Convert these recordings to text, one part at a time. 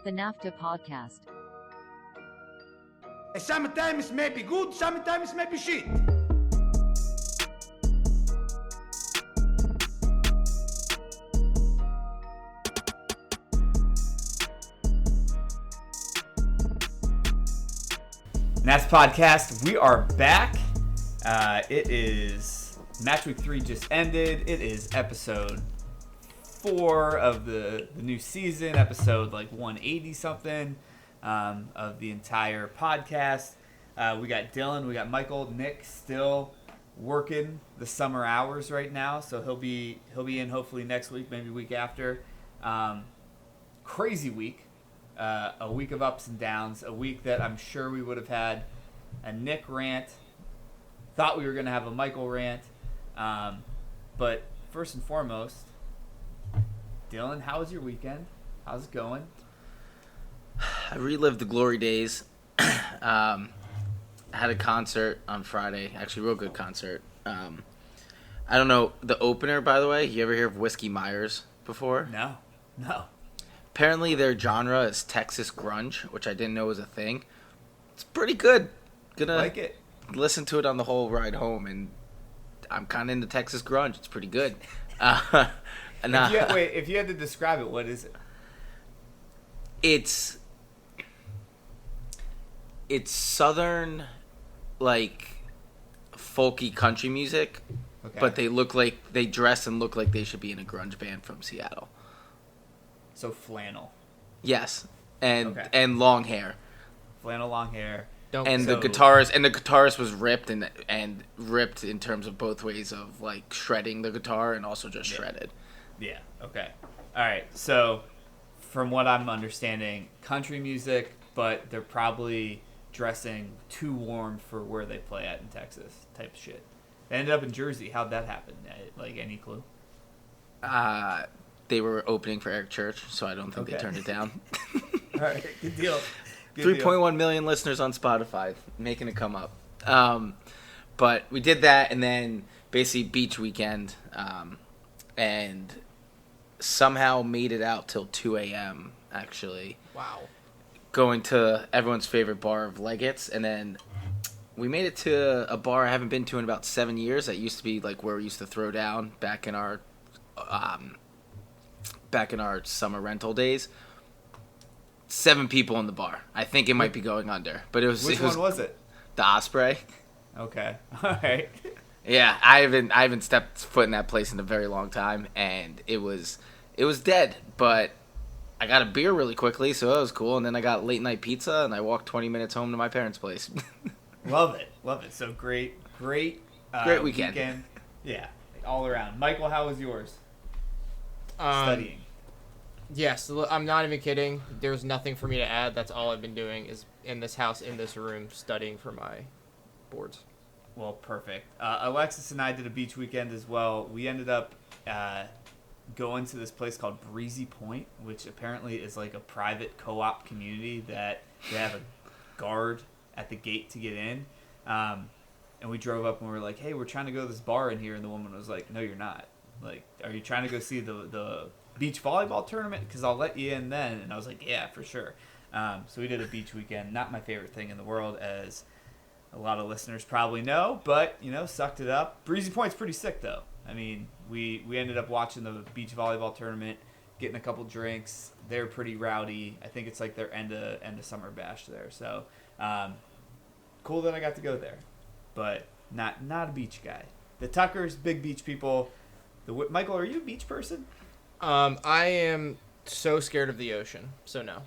The NAFTA Podcast. Sometimes may be good, sometimes may be shit. NAFTA Podcast, we are back. It is match week 3 just ended. It is episode 4 of the new season, episode like 180 something of the entire podcast. We got Dylan, we got Michael, Nick still working the summer hours right now, so he'll be in hopefully next week, maybe week after. Crazy week, a week of ups and downs, a week that I'm sure we would have had a Nick rant. Thought we were gonna have a Michael rant, but first and foremost, Dylan, how was your weekend? How's it going? I relived the glory days. I had a concert on Friday. Actually, a real good concert. I don't know, the opener, by the way, you ever hear of Whiskey Myers before? No. Apparently their genre is Texas grunge, which I didn't know was a thing. It's pretty good. Gonna Like it. listen to it on the whole ride home, and I'm kind of into Texas grunge. It's pretty good. If you had to describe it, what is it? It's southern, like, folky country music, Okay. but they dress and look like they should be in a grunge band from Seattle. So flannel. Yes, and Okay. and long hair. Flannel, long hair. The guitarist was ripped and ripped in terms of both ways of like shredding the guitar and also just shredded. Yeah, okay. All right, so from what I'm understanding, country music, but they're probably dressing too warm for where they play at in Texas type of shit. They ended up in Jersey. How'd that happen? Like, any clue? They were opening for Eric Church, so I don't think they turned it down. All right, good deal. 3.1 million listeners on Spotify, making it come up. But we did that, and then basically beach weekend, and somehow made it out till 2 a.m., actually. Wow. Going to everyone's favorite bar of Leggett's, and then we made it to a bar I haven't been to in about 7 years. That used to be like where we used to throw down back in our summer rental days. 7 people in the bar. I think it might be going under, but Which one was it? The Osprey. Okay, all right. Yeah, I haven't stepped foot in that place in a very long time, and it was dead. But I got a beer really quickly, so that was cool. And then I got late night pizza, and I walked 20 minutes home to my parents' place. Love it. So great weekend. Yeah, all around. Michael, how was yours? Studying. Yes, I'm not even kidding. There's nothing for me to add. That's all I've been doing is in this house, in this room, studying for my boards. Well, perfect. Alexis and I did a beach weekend as well. We ended up going to this place called Breezy Point, which apparently is like a private co-op community that they have a guard at the gate to get in. And we drove up and we were like, hey, we're trying to go to this bar in here. And the woman was like, no, you're not. Like, are you trying to go see the beach volleyball tournament? Because I'll let you in then. And I was like, yeah, for sure. So we did a beach weekend. Not my favorite thing in the world, as a lot of listeners probably know, but, sucked it up. Breezy Point's pretty sick, though. I mean, we ended up watching the beach volleyball tournament, getting a couple drinks. They're pretty rowdy. I think it's like their end of summer bash there. So, cool that I got to go there, but not a beach guy. The Tuckers, big beach people. Michael, are you a beach person? I am so scared of the ocean, so no.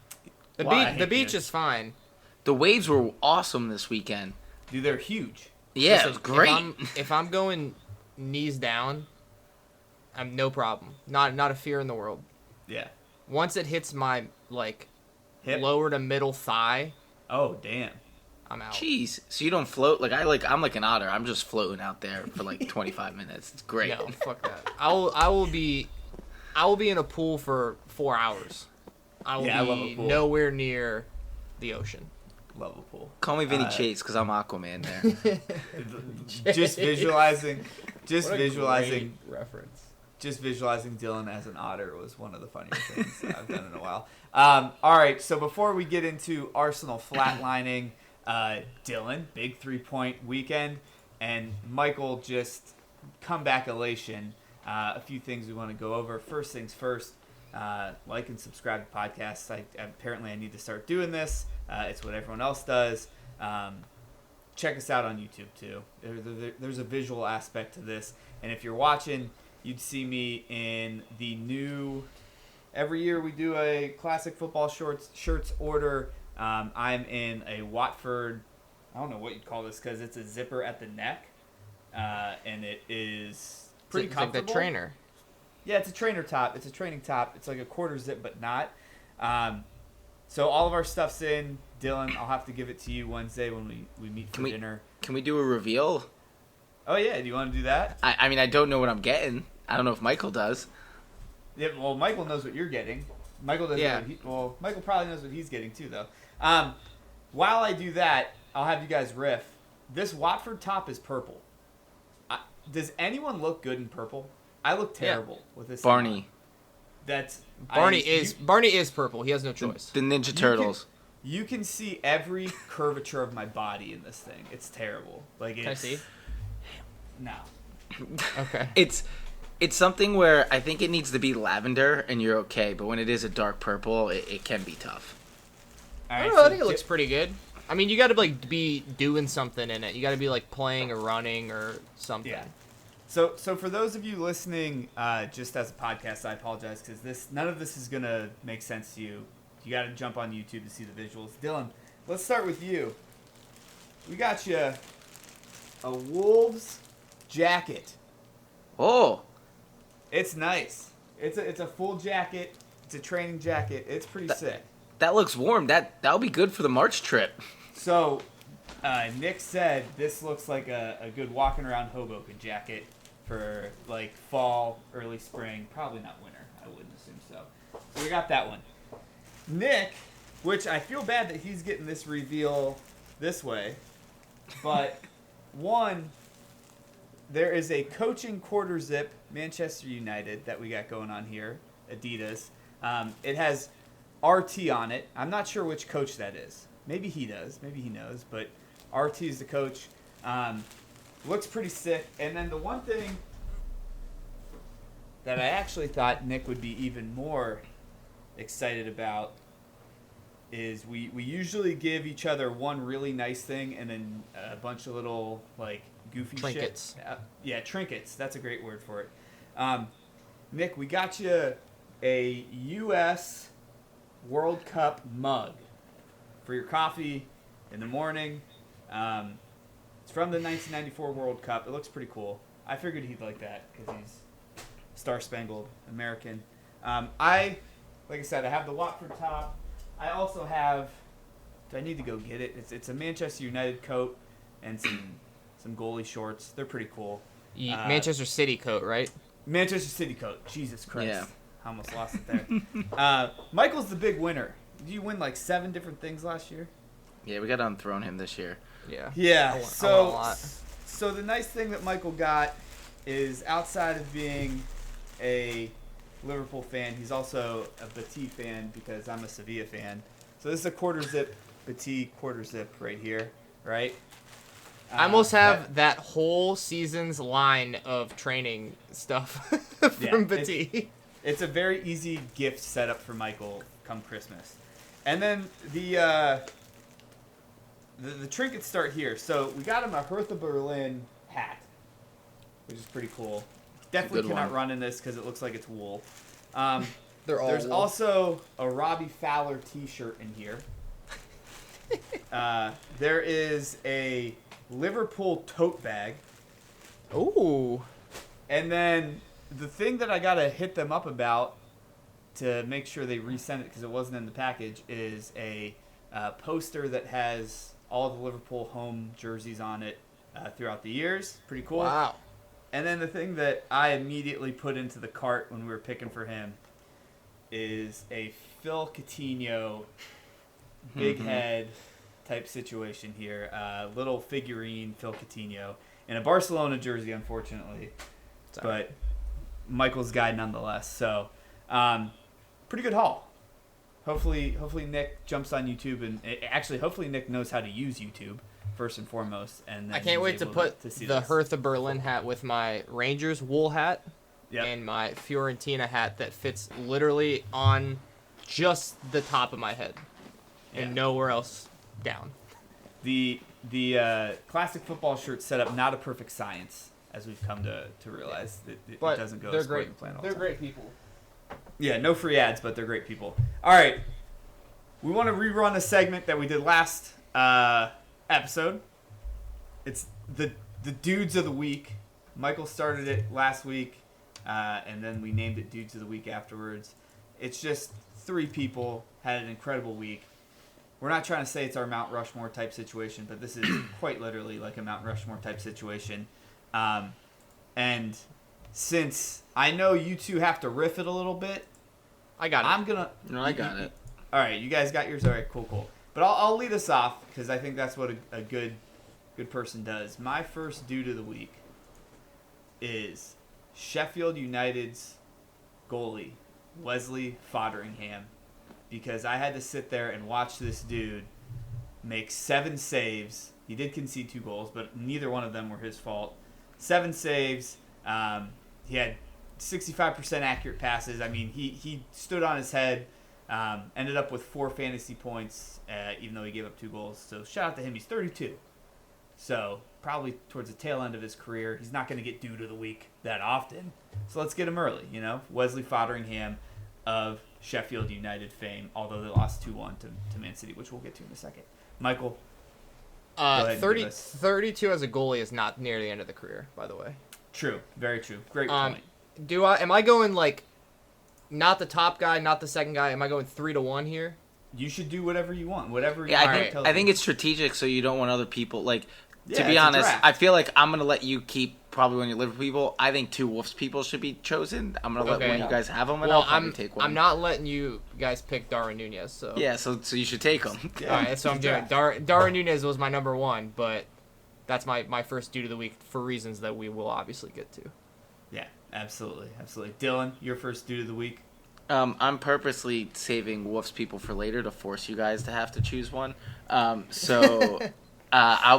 The beach is fine. The waves were awesome this weekend. Dude, they're huge. Yeah, Listen, it was great. If I'm going knees down, I'm no problem. Not a fear in the world. Yeah. Once it hits my Hip? lower to middle thigh, Oh, damn. I'm out. Jeez, so you don't float? I'm like an otter. I'm just floating out there for like 25 minutes. It's great. No, fuck that. I will be in a pool for 4 hours. I will I love a be pool. nowhere near the ocean. Love a pool. Call me Vinny Chase because I'm Aquaman there. Just visualizing. What a great reference. just visualizing Dylan as an otter was one of the funnier things I've done in a while. All right, so before we get into Arsenal flatlining, Dylan, big 3-point weekend, and Michael, just comeback elation. A few things we want to go over. First things first, like and subscribe to podcasts. Apparently I need to start doing this. It's what everyone else does. Check us out on YouTube too. There's a visual aspect to this, and if you're watching, you'd see me in the new. Every year we do a classic football shirts order. I'm in a Watford. I don't know what you'd call this because it's a zipper at the neck, and it is pretty comfortable. Like the trainer. Yeah, it's a trainer top. It's a training top. It's like a quarter zip, but not. So all of our stuff's in. Dylan, I'll have to give it to you Wednesday when we meet for dinner. Can we do a reveal? Oh, yeah. Do you want to do that? I mean, I don't know what I'm getting. I don't know if Michael does. Yeah, well, Michael knows what you're getting. Michael doesn't. Yeah. Michael probably knows what he's getting, too, though. While I do that, I'll have you guys riff. This Watford top is purple. Does anyone look good in purple? I look terrible with this. Barney. Barney is purple. He has no choice. The Ninja Turtles. You can see every curvature of my body in this thing. It's terrible. Like, Can I see? No. Okay. It's something where I think it needs to be lavender and you're okay, but when it is a dark purple, it can be tough. All I right, don't know. I think it looks pretty good. I mean, you got to like be doing something in it. You got to be like playing or running or something. Yeah. So for those of you listening, just as a podcast, I apologize because none of this is gonna make sense to you. You got to jump on YouTube to see the visuals. Dylan, let's start with you. We got you a Wolves jacket. Oh. It's nice. It's a full jacket. It's a training jacket. It's pretty sick. That looks warm. That'll be good for the March trip. So, Nick said this looks like a good walking around Hoboken jacket for like fall, early spring, probably not winter. I wouldn't assume so. So we got that one. Nick, which I feel bad that he's getting this reveal this way, but one, there is a coaching quarter zip Manchester United that we got going on here, Adidas. It has RT on it. I'm not sure which coach that is. Maybe he does. Maybe he knows, but RT is the coach. Looks pretty sick. And then the one thing that I actually thought Nick would be even more excited about is we usually give each other one really nice thing and then a bunch of little like goofy Trinkets. shit. Yeah, trinkets. That's a great word for it. Nick, we got you a U.S. World Cup mug for your coffee in the morning. It's from the 1994 World Cup. It looks pretty cool. I figured he'd like that because he's Star-Spangled American. Like I said, I have the Watford top. I also have. Do I need to go get it? It's a Manchester United coat and some goalie shorts. They're pretty cool. Manchester City coat, right? Manchester City coat. Jesus Christ. Yeah. I almost lost it there. Michael's the big winner. Did you win like 7 different things last year? Yeah, we got to unthrone him this year. Yeah. Yeah. I want So a lot. so the nice thing that Michael got is outside of being a Liverpool fan, he's also a Betis fan because I'm a Sevilla fan. So this is a quarter zip Betis quarter zip right here, right? I almost have that whole season's line of training stuff from Betis. It's a very easy gift setup for Michael come Christmas. And then the trinkets start here. So we got him a Hertha Berlin hat, which is pretty cool. Definitely cannot run in this because it looks like it's wool. There's also a Robbie Fowler t-shirt in here. There is a Liverpool tote bag. Ooh. And then the thing that I got to hit them up about to make sure they resend it because it wasn't in the package is a poster that has all the Liverpool home jerseys on it throughout the years. Pretty cool. Wow. And then the thing that I immediately put into the cart when we were picking for him is a Phil Coutinho big head type situation here. Little figurine Phil Coutinho in a Barcelona jersey, unfortunately. Sorry. But Michael's guy nonetheless. So, pretty good haul. Hopefully Nick jumps on YouTube and actually, hopefully Nick knows how to use YouTube first and foremost. And then I can't wait to put see the this. Hertha Berlin hat with my Rangers wool hat Yep. and my Fiorentina hat that fits literally on just the top of my head and Yeah. nowhere else down. The classic football shirt setup, not a perfect science, as we've come to realize. It But doesn't go they're as great. to plan all They're the time. great people. Yeah, no free ads, but they're great people. All right, we want to rerun a segment that we did last episode. It's the dudes of the week. Michael started it last week, and then we named it Dudes of the Week afterwards. It's just 3 people had an incredible week. We're not trying to say it's our Mount Rushmore type situation, but this is quite literally like a Mount Rushmore type situation. And since I know you two have to riff it a little bit, I got it. I'm gonna. No, I got it. All right, you guys got yours. All right, cool. But I'll lead us off because I think that's what a good person does. My first dude of the week is Sheffield United's goalie, Wesley Fotheringham, because I had to sit there and watch this dude make 7 saves. He did concede 2 goals, but neither one of them were his fault. 7 saves. He had 65% accurate passes. I mean, he stood on his head. Ended up with 4 fantasy points, even though he gave up 2 goals. So shout out to him. He's 32. So probably towards the tail end of his career. He's not going to get dude of the week that often. So let's get him early, you know? Wesley Fotheringham of Sheffield United fame, although they lost 2-1 to Man City, which we'll get to in a second. Michael? Go ahead and give us- 32 as a goalie is not near the end of the career, by the way. True. Very true. Great point. Am I going like not the top guy, not the second guy? Am I going 3-1 here? You should do whatever you want. Whatever Yeah, your I heart think tells I think you. it's strategic, so you don't want other people like. Yeah, To be it's a honest, draft. I feel like I'm gonna let you keep probably one of your Liverpool people. I think 2 Wolves people should be chosen. I'm gonna let Okay. one of you guys have them, and Well, I'll probably take one. I'm not letting you guys pick Darwin Nunez, so. Yeah, so you should take them. Yeah, All right, that's what I'm it's a doing. draft. Darwin Nunez was my number 1, but that's my first dude of the week for reasons that we will obviously get to. Yeah, absolutely. Dylan, your first dude of the week? I'm purposely saving Wolves people for later to force you guys to have to choose one. I'll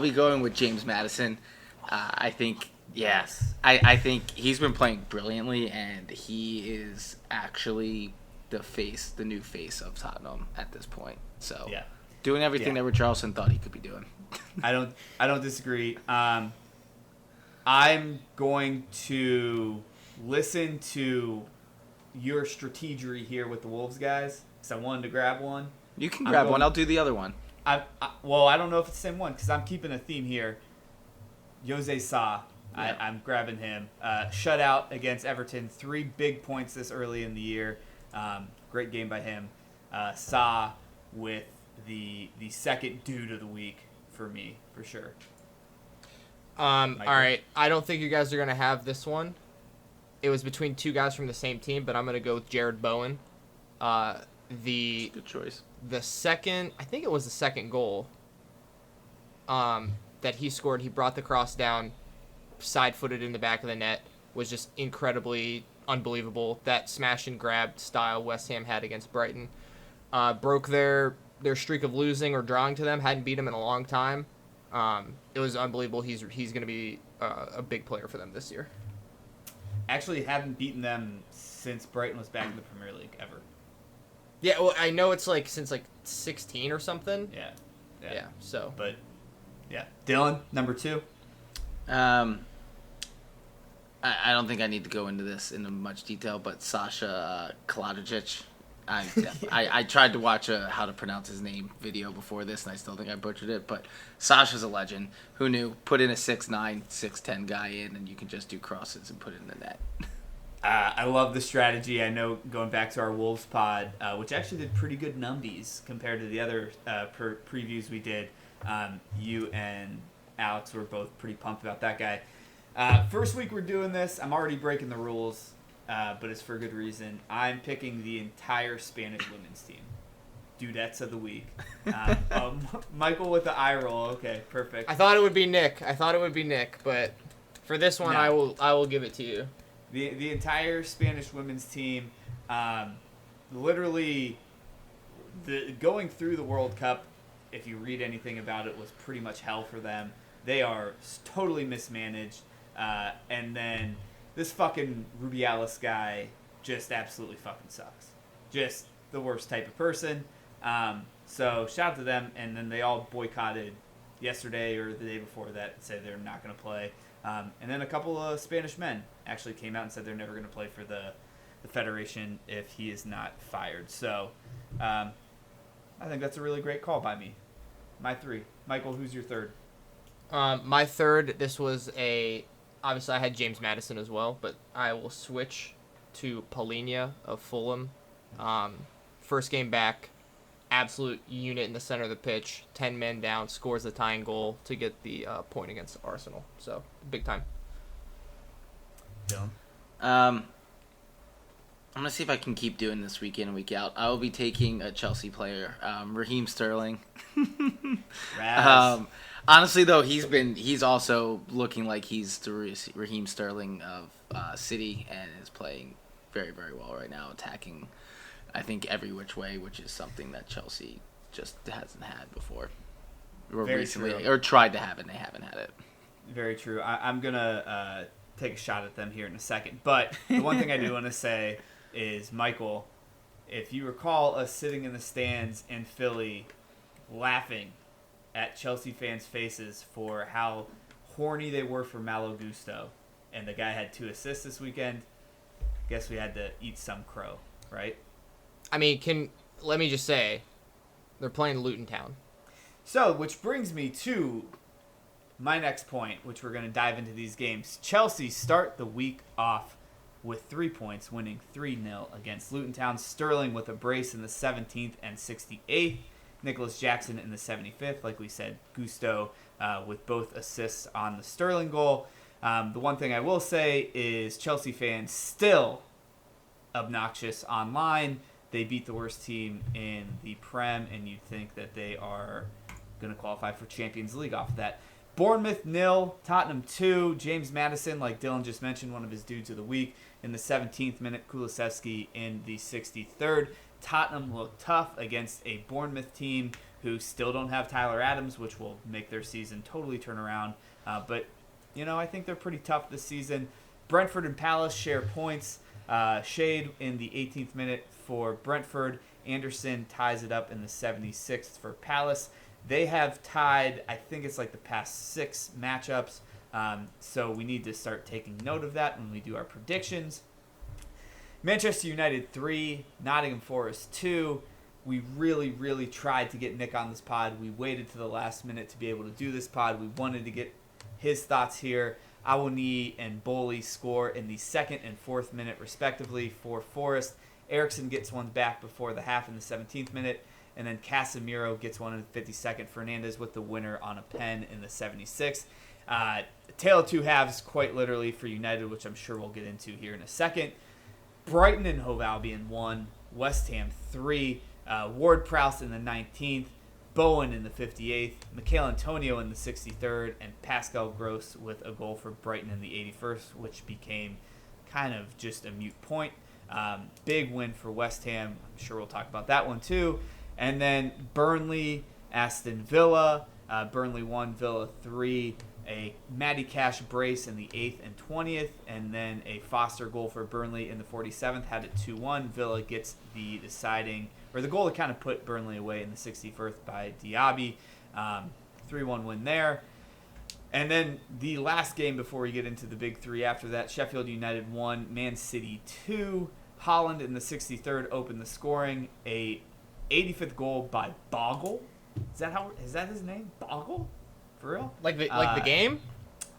be going with James Madison. I think, yes, I think he's been playing brilliantly, and he is actually the new face of Tottenham at this point. So, Yeah. doing everything Yeah. that Richarlison thought he could be doing. I don't disagree. I'm going to listen to your strategery here with the Wolves guys because I wanted to grab one. You can I'm grab going- one. I'll do the other one. I don't know if it's the same one because I'm keeping a theme here. Jose Sa, Yeah. I'm grabbing him. Shutout against Everton, 3 big points this early in the year. Great game by him. Sa with the second dude of the week for me, for sure. All right, I don't think you guys are gonna have this one. It was between 2 guys from the same team, but I'm gonna go with Jared Bowen. The Good choice. second, I think it was the second goal that he scored. He brought the cross down, side-footed in the back of the net. Was just incredibly unbelievable. That smash and grab style West Ham had against Brighton broke their streak of losing or drawing to them. Hadn't beat them in a long time. It was unbelievable. He's going to be a big player for them this year. Actually, haven't beaten them since Brighton was back in the Premier League ever. Yeah, well, I know it's like since like 16 or something. Yeah. So But yeah, Dylan, number 2. I don't think I need to go into this in much detail, but Sasha Kalajdzic. I tried to watch a how to pronounce his name video before this, and I still think I butchered it. But Sasha's a legend. Who knew? Put in a 6'9", 6'10" guy in, and you can just do crosses and put it in the net. I love the strategy. I know going back to our Wolves pod, which actually did pretty good numbies compared to the other previews we did. You and Alex were both pretty pumped about that guy. First week we're doing this. I'm already breaking the rules, but it's for a good reason. I'm picking the entire Spanish women's team. Dudettes of the week. Michael with the eye roll. Okay, perfect. I thought it would be Nick. But for this one, No. I will give it to you. The entire Spanish women's team, literally, going through the World Cup, if you read anything about it, was pretty much hell for them. They are totally mismanaged. And then this fucking Rubiales guy just absolutely fucking sucks. Just the worst type of person. So shout out to them. And then they all boycotted yesterday or the day before that and said they're not going to play. And then a couple of Spanish men actually came out and said they're never going to play for the Federation if he is not fired. So I think that's a really great call by me. My 3. Michael, who's your 3rd? My 3rd, this was obviously I had James Maddison as well, but I will switch to Paulinho of Fulham. First game back, absolute unit in the center of the pitch, 10 men down, scores the tying goal to get the point against Arsenal. So, big time. Dylan? I'm going to see if I can keep doing this week in and week out. I will be taking a Chelsea player, Raheem Sterling. Honestly, though, he's also looking like he's the Raheem Sterling of City and is playing very, very well right now, attacking, I think, every which way, which is something that Chelsea just hasn't had before. Or Very recently, true. or tried to have it, and they haven't had it. Very true. I'm going to take a shot at them here in a second. But the one thing I do want to say is, Michael, if you recall us sitting in the stands in Philly laughing at Chelsea fans' faces for how horny they were for Malo Gusto, and the guy had 2 assists this weekend, guess we had to eat some crow, right? I mean, let me just say, they're playing Luton Town. So, which brings me to my next point, which we're going to dive into these games. Chelsea start the week off with 3 points, winning 3-0 against Luton Town. Sterling with a brace in the 17th and 68th. Nicholas Jackson in the 75th. Like we said, Gusto with both assists on the Sterling goal. The one thing I will say is Chelsea fans still obnoxious online. They beat the worst team in the Prem, and you'd think that they are going to qualify for Champions League off of that. Bournemouth 0, Tottenham 2. James Maddison, like Dylan just mentioned, one of his dudes of the week in the 17th minute. Kulusevski in the 63rd. Tottenham looked tough against a Bournemouth team who still don't have Tyler Adams, which will make their season totally turn around. But, I think they're pretty tough this season. Brentford and Palace share points. Shade in the 18th minute for Brentford. Anderson ties it up in the 76th for Palace. They have tied, I think it's like the past 6 matchups. So we need to start taking note of that when we do our predictions. Manchester United 3, Nottingham Forest 2. We really, really tried to get Nick on this pod. We waited to the last minute to be able to do this pod. We wanted to get his thoughts here. Awoniyi and Bowley score in the 2nd and 4th minute, respectively, for Forest. Eriksson gets one back before the half in the 17th minute. And then Casemiro gets one in the 52nd. Fernandez with the winner on a pen in the 76th. Tale of 2 halves, quite literally, for United, which I'm sure we'll get into here in a second. Brighton and Hove Albion 1. West Ham 3. Ward-Prowse in the 19th. Bowen in the 58th. Mikel Antonio in the 63rd. And Pascal Gross with a goal for Brighton in the 81st, which became kind of just a moot point. Big win for West Ham. I'm sure we'll talk about that one too. And then Burnley, Aston Villa. Burnley 1, Villa 3. A Matty Cash brace in the 8th and 20th. And then a Foster goal for Burnley in the 47th. Had it 2-1. Villa gets the deciding, or the goal that kind of put Burnley away in the 61st by Diaby. 3-1 win there. And then the last game before we get into the big 3 after that, Sheffield United 1, Man City 2. Holland in the 63rd opened the scoring. A 85th goal by Bogle. Is that his name? Bogle? For real? Like the game?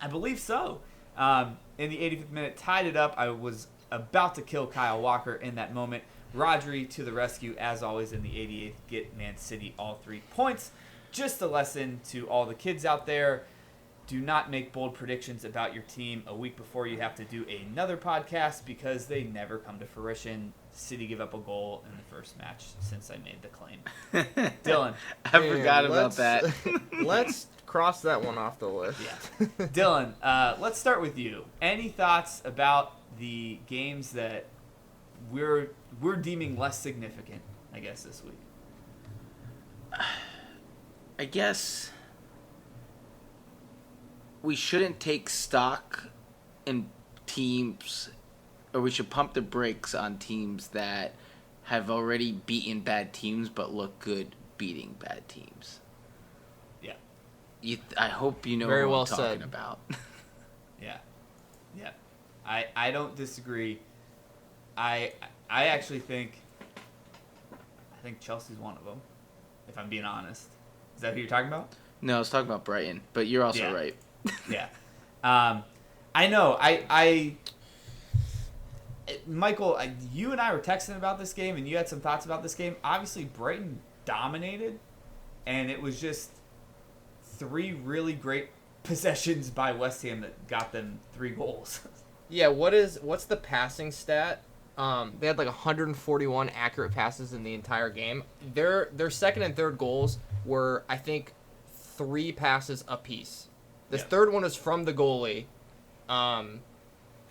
I believe so. In the 85th minute, tied it up. I was about to kill Kyle Walker in that moment. Rodri to the rescue, as always, in the 88th. Get Man City all 3 points. Just a lesson to all the kids out there. Do not make bold predictions about your team a week before you have to do another podcast because they never come to fruition. City give up a goal in the first match since I made the claim. Dylan. I forgot about that. Let's cross that one off the list. Yeah. Dylan, let's start with you. Any thoughts about the games that we're deeming less significant, I guess, this week. I guess we shouldn't take stock in teams, or we should pump the brakes on teams that have already beaten bad teams but look good beating bad teams. Yeah. I hope you know Very what well I'm talking said. about. Yeah. Yeah. I don't disagree. I actually think Chelsea's one of them, if I'm being honest. Is that who you're talking about? No, I was talking about Brighton, but you're also Yeah. right. Yeah. I know. Michael, you and I were texting about this game, and you had some thoughts about this game. Obviously, Brighton dominated, and it was just 3 really great possessions by West Ham that got them 3 goals. Yeah, what's the passing stat? They had like 141 accurate passes in the entire game. Their second and third goals were, I think, 3 passes apiece. The third one was from the goalie, and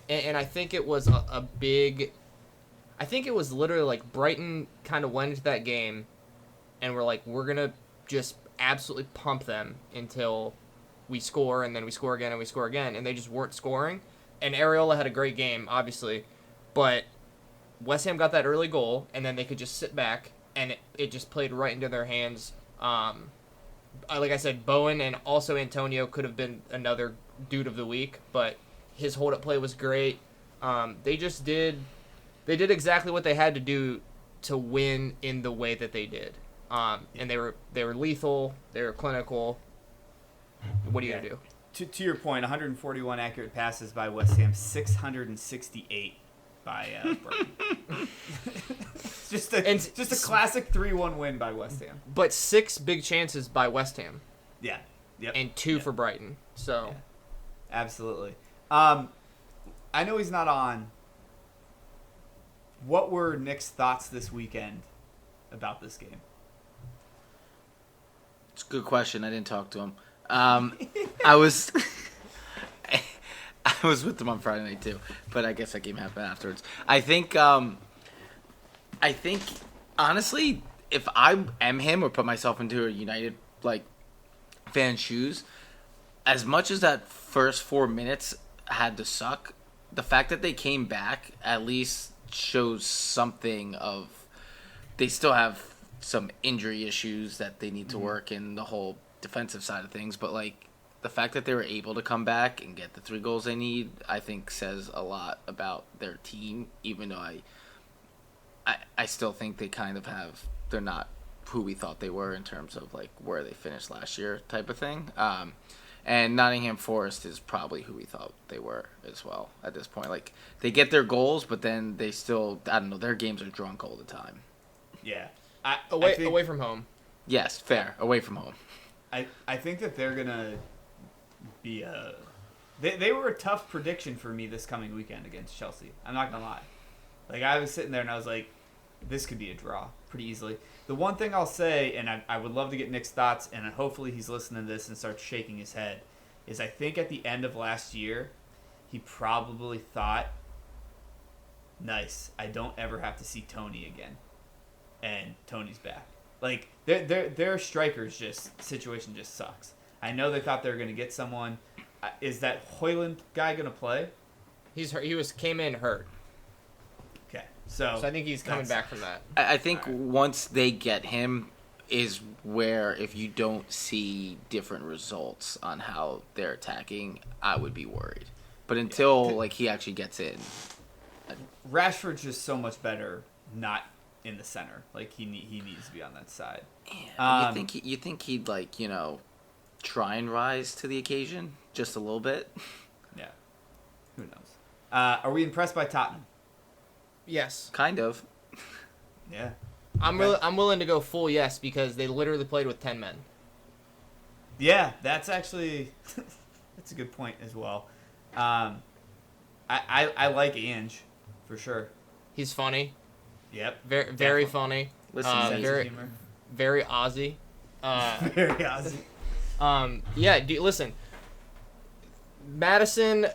I think it was a big. I think it was literally like Brighton kind of went into that game, and we're like, we're gonna just absolutely pump them until we score, and then we score again, and we score again, and they just weren't scoring. And Areola had a great game, obviously, but West Ham got that early goal, and then they could just sit back, and it just played right into their hands. Like I said, Bowen and also Antonio could have been another dude of the week, but his hold-up play was great. They did exactly what they had to do to win in the way that they did. And they were lethal, they were clinical. What are you gonna do? To your point, 141 accurate passes by West Ham, 668 by Brighton. just a classic 3-1 win by West Ham. But 6 big chances by West Ham. Yeah. Yep. And 2 for Brighton. So, yeah. Absolutely. I know he's not on. What were Nick's thoughts this weekend about this game? It's a good question. I didn't talk to him. I was with him on Friday night too, but I guess that game happened afterwards. I think honestly, if I am him or put myself into a United fan's shoes, as much as that first 4 minutes had to suck, the fact that they came back at least shows something of they still have some injury issues that they need to work in the whole defensive side of things, but the fact that they were able to come back and get the 3 goals they need, I think says a lot about their team, even though I still think they kind of they're not who we thought they were in terms of where they finished last year type of thing. And Nottingham Forest is probably who we thought they were as well at this point. They get their goals, but then they still, I don't know, their games are drunk all the time. Yeah. away from home. Yes, fair. Away from home. I think that they're going to be they were a tough prediction for me this coming weekend against Chelsea. I'm not going to lie. I was sitting there and I was like, this could be a draw pretty easily. The one thing I'll say, and I would love to get Nick's thoughts, and hopefully he's listening to this and starts shaking his head, is I think at the end of last year, he probably thought, nice, I don't ever have to see Tony again. And Tony's back. Their strikers situation just sucks. I know they thought they were going to get someone. Is that Hoyland guy going to play? He's hurt. Came in hurt. Okay. So I think he's coming back from that. I think once they get him is where, if you don't see different results on how they're attacking, I would be worried. But until he actually gets in, Rashford's just so much better not in the center. He needs to be on that side. Yeah, you think he'd try and rise to the occasion just a little bit? Yeah. Who knows? Are we impressed by Tottenham? Yes. Kind of. Yeah. I'm willing to go full yes because they literally played with 10 men. Yeah, that's actually that's a good point as well. I like Ange for sure. He's funny. Yep. Very funny. Listen, very Aussie. Very Aussie. Yeah, listen. Madison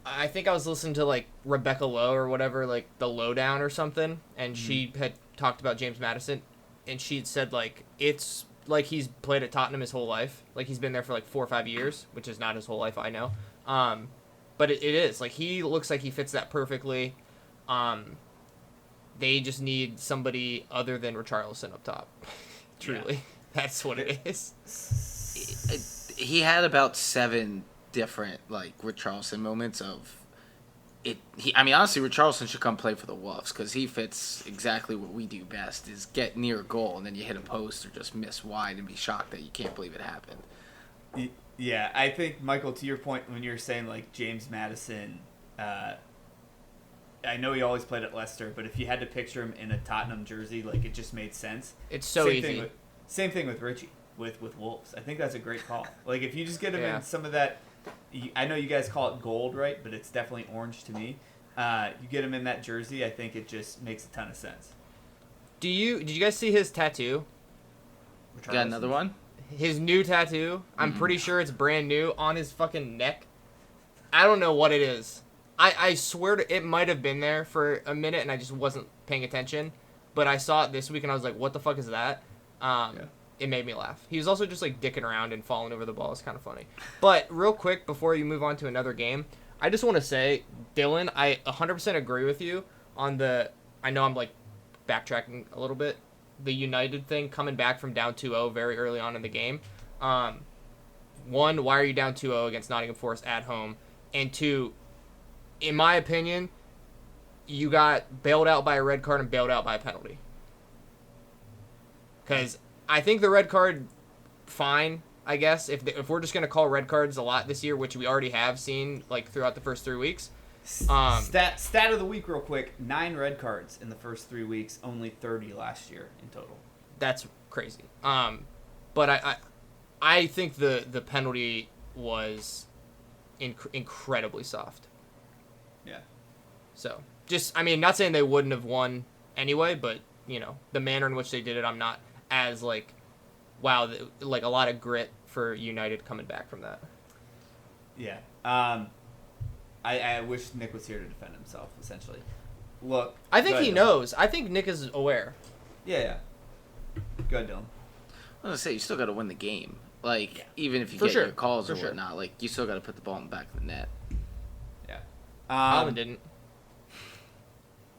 I think I was listening to like Rebecca Lowe or whatever, like the Lowdown or something, and she had talked about James Madison, and she'd said like it's like he's played at Tottenham his whole life, like he's been there for like 4 or 5 years, which is not his whole life, I know. But it is like he looks like he fits that perfectly. They just need somebody other than Richarlison up top. Truly, that's what it is. He had about 7 different like Richarlison moments of it. I mean, honestly, Richarlison should come play for the Wolves because he fits exactly what we do best: is get near a goal and then you hit a post or just miss wide and be shocked that you can't believe it happened. Yeah, I think, Michael, to your point when you're saying like James Madison, I know he always played at Leicester, but if you had to picture him in a Tottenham jersey, like it just made sense. It's so easy. Same thing with Richie with Wolves. I think that's a great call. Like if you just get him in some of that. I know you guys call it gold, right? But it's definitely orange to me. You get him in that jersey, I think it just makes a ton of sense. Did you guys see his tattoo? Got another one? His new tattoo. I'm pretty sure it's brand new on his fucking neck. I don't know what it is. I swear it might have been there for a minute and I just wasn't paying attention. But I saw it this week and I was like, what the fuck is that? It made me laugh. He was also just like dicking around and falling over the ball. It's kind of funny. But real quick, before you move on to another game, I just want to say, Dylan, I 100% agree with you on the, I know I'm like backtracking a little bit, the United thing coming back from down 2-0 very early on in the game. One, why are you down 2-0 against Nottingham Forest at home? And two, in my opinion, you got bailed out by a red card and bailed out by a penalty. Because I think the red card, fine, I guess. If we're just going to call red cards a lot this year, which we already have seen like throughout the first 3 weeks. Stat of the week real quick. 9 red cards in the first 3 weeks, only 30 last year in total. That's crazy. But I think the penalty was incredibly soft. Yeah. So, just, I mean, not saying they wouldn't have won anyway, but, you know, the manner in which they did it, I'm not as, like, wow, like, a lot of grit for United coming back from that. Yeah. I wish Nick was here to defend himself, essentially. Look. I think he knows. I think Nick is aware. Yeah. Go ahead, Dylan. I was going to say, you still got to win the game. Like, even if you For get sure. your calls For or sure. whatnot, like, you still got to put the ball in the back of the net. Yeah. Alvin didn't.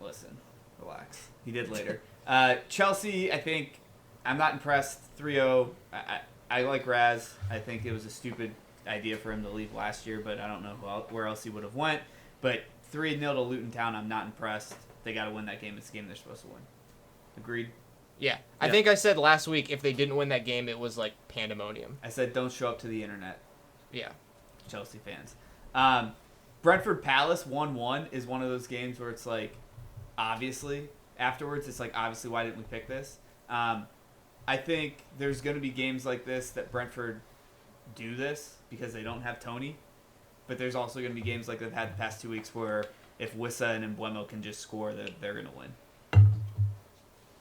Listen, relax. He did later. Chelsea, I think, I'm not impressed. 3-0. I like Raz. I think it was a stupid idea for him to leave last year, but I don't know where else he would have went. But 3-0 to Luton Town, I'm not impressed. They got to win that game. It's the game they're supposed to win. Agreed? Yeah. I think I said last week if they didn't win that game, it was like pandemonium. I said don't show up to the internet. Yeah. Chelsea fans. Brentford Palace 1-1 is one of those games where it's like, obviously, afterwards, it's like, obviously, why didn't we pick this? I think there's going to be games like this that Brentford do this because they don't have Tony. But there's also going to be games like they've had the past 2 weeks where if Wissa and Mbeumo can just score, they're going to win.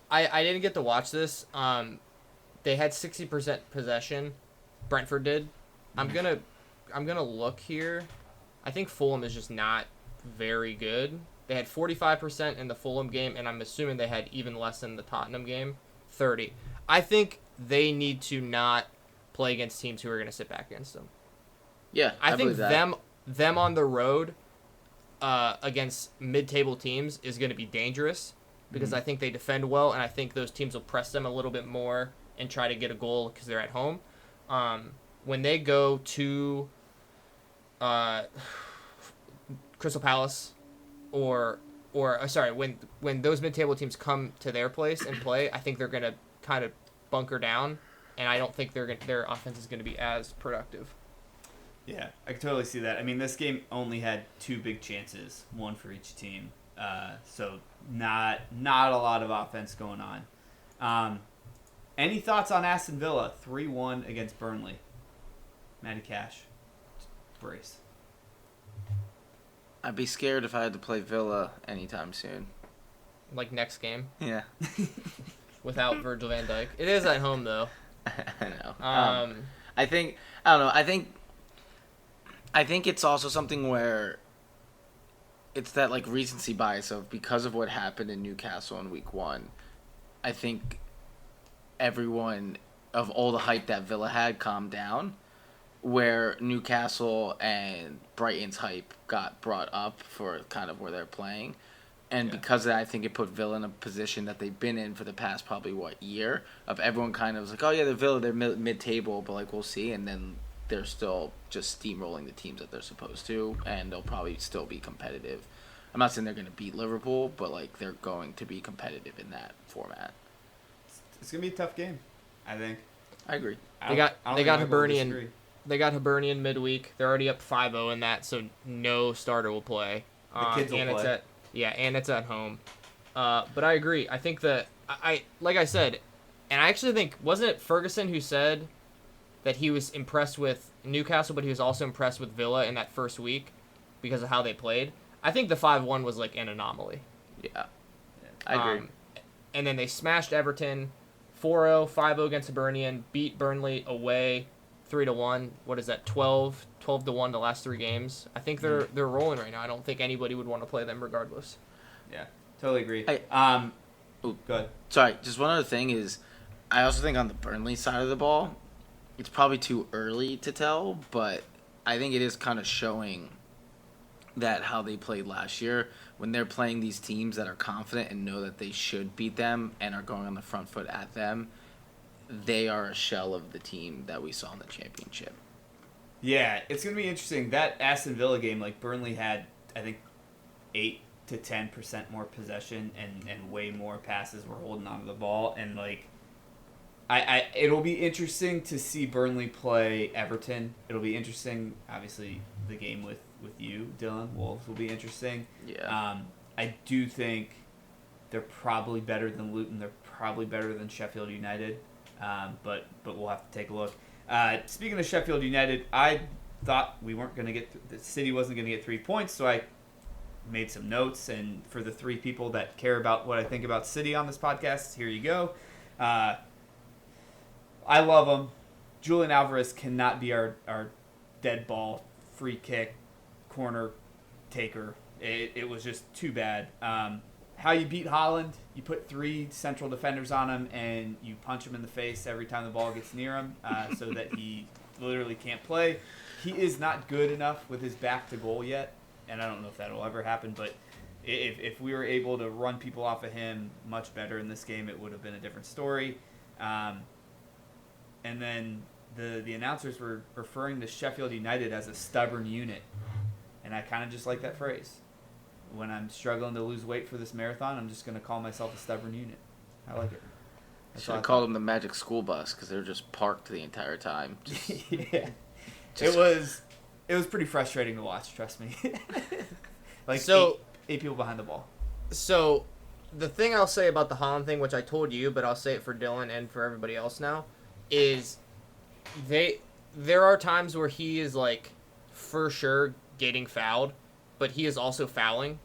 I didn't get to watch this. They had 60% possession. Brentford did. I'm gonna look here. I think Fulham is just not very good. They had 45% in the Fulham game, and I'm assuming they had even less in the Tottenham game, 30. I think they need to not play against teams who are going to sit back against them. Yeah, I think believe that. them on the road against mid-table teams is going to be dangerous because I think they defend well, and I think those teams will press them a little bit more and try to get a goal because they're at home. When they go to Crystal Palace when those mid-table teams come to their place and play, I think they're going to kind of bunker down, and I don't think their offense is going to be as productive. Yeah, I can totally see that. I mean, this game only had 2 big chances, one for each team. So not a lot of offense going on. Any thoughts on Aston Villa 3-1 against Burnley? Matty Cash, brace. I'd be scared if I had to play Villa anytime soon. Like next game Yeah. without Virgil van Dijk. It is at home though. I know. I don't know. I think it's also something where it's that like recency bias of because of what happened in Newcastle in week 1. I think everyone of all the hype that Villa had calmed down, where Newcastle and Brighton's hype got brought up for kind of where they're playing. And because of that, I think it put Villa in a position that they've been in for the past probably, year, of everyone kind of was like, oh, yeah, they're Villa, they're mid-table, but, like, we'll see. And then they're still just steamrolling the teams that they're supposed to, and they'll probably still be competitive. I'm not saying they're going to beat Liverpool, but, like, they're going to be competitive in that format. It's going to be a tough game, I think. I agree. They got Hibernian. They got Hibernian midweek. They're already up 5-0 in that, so no starter will play. The kids will play. And it's at home. But I agree. I think that I like I said, and I actually think, wasn't it Ferguson who said that he was impressed with Newcastle, but he was also impressed with Villa in that first week because of how they played? I think the 5-1 was like an anomaly. Yeah. I agree. And then they smashed Everton 4-0, 5-0 against Hibernian, beat Burnley away 3-1. What is that? 12-1 the last 3 games. I think they're rolling right now. I don't think anybody would want to play them regardless. Yeah, totally agree. Go ahead. Sorry, just one other thing is, I also think on the Burnley side of the ball, it's probably too early to tell, but I think it is kind of showing that how they played last year, when they're playing these teams that are confident and know that they should beat them and are going on the front foot at them, they are a shell of the team that we saw in the championship. Yeah, it's going to be interesting. That Aston Villa game, like, Burnley had, I think, 8 to 10% more possession and way more passes were holding onto the ball. And, like, it'll be interesting to see Burnley play Everton. It'll be interesting, obviously, the game with you, Dylan. Wolves will be interesting. Yeah. I do think they're probably better than Luton. They're probably better than Sheffield United. But we'll have to take a look. Speaking of Sheffield United, I thought we weren't going to get the City wasn't going to get 3 points, so I made some notes. And for the 3 people that care about what I think about City on this podcast, here you go. I love them. Julian Alvarez cannot be our dead ball, free kick, corner taker. It was just too bad. How you beat Holland, you put 3 central defenders on him and you punch him in the face every time the ball gets near him so that he literally can't play. He is not good enough with his back to goal yet, and I don't know if that will ever happen, but if we were able to run people off of him much better in this game, it would have been a different story. And then the announcers were referring to Sheffield United as a stubborn unit, and I kind of just like that phrase. When I'm struggling to lose weight for this marathon, I'm just going to call myself a stubborn unit. I like it. Should have called them the Magic School Bus because they were just parked the entire time. Yeah. It was pretty frustrating to watch, trust me. Like, so, eight people behind the ball. So, the thing I'll say about the Holland thing, which I told you, but I'll say it for Dylan and for everybody else now, is there are times where he is, like, for sure getting fouled, but he is also fouling,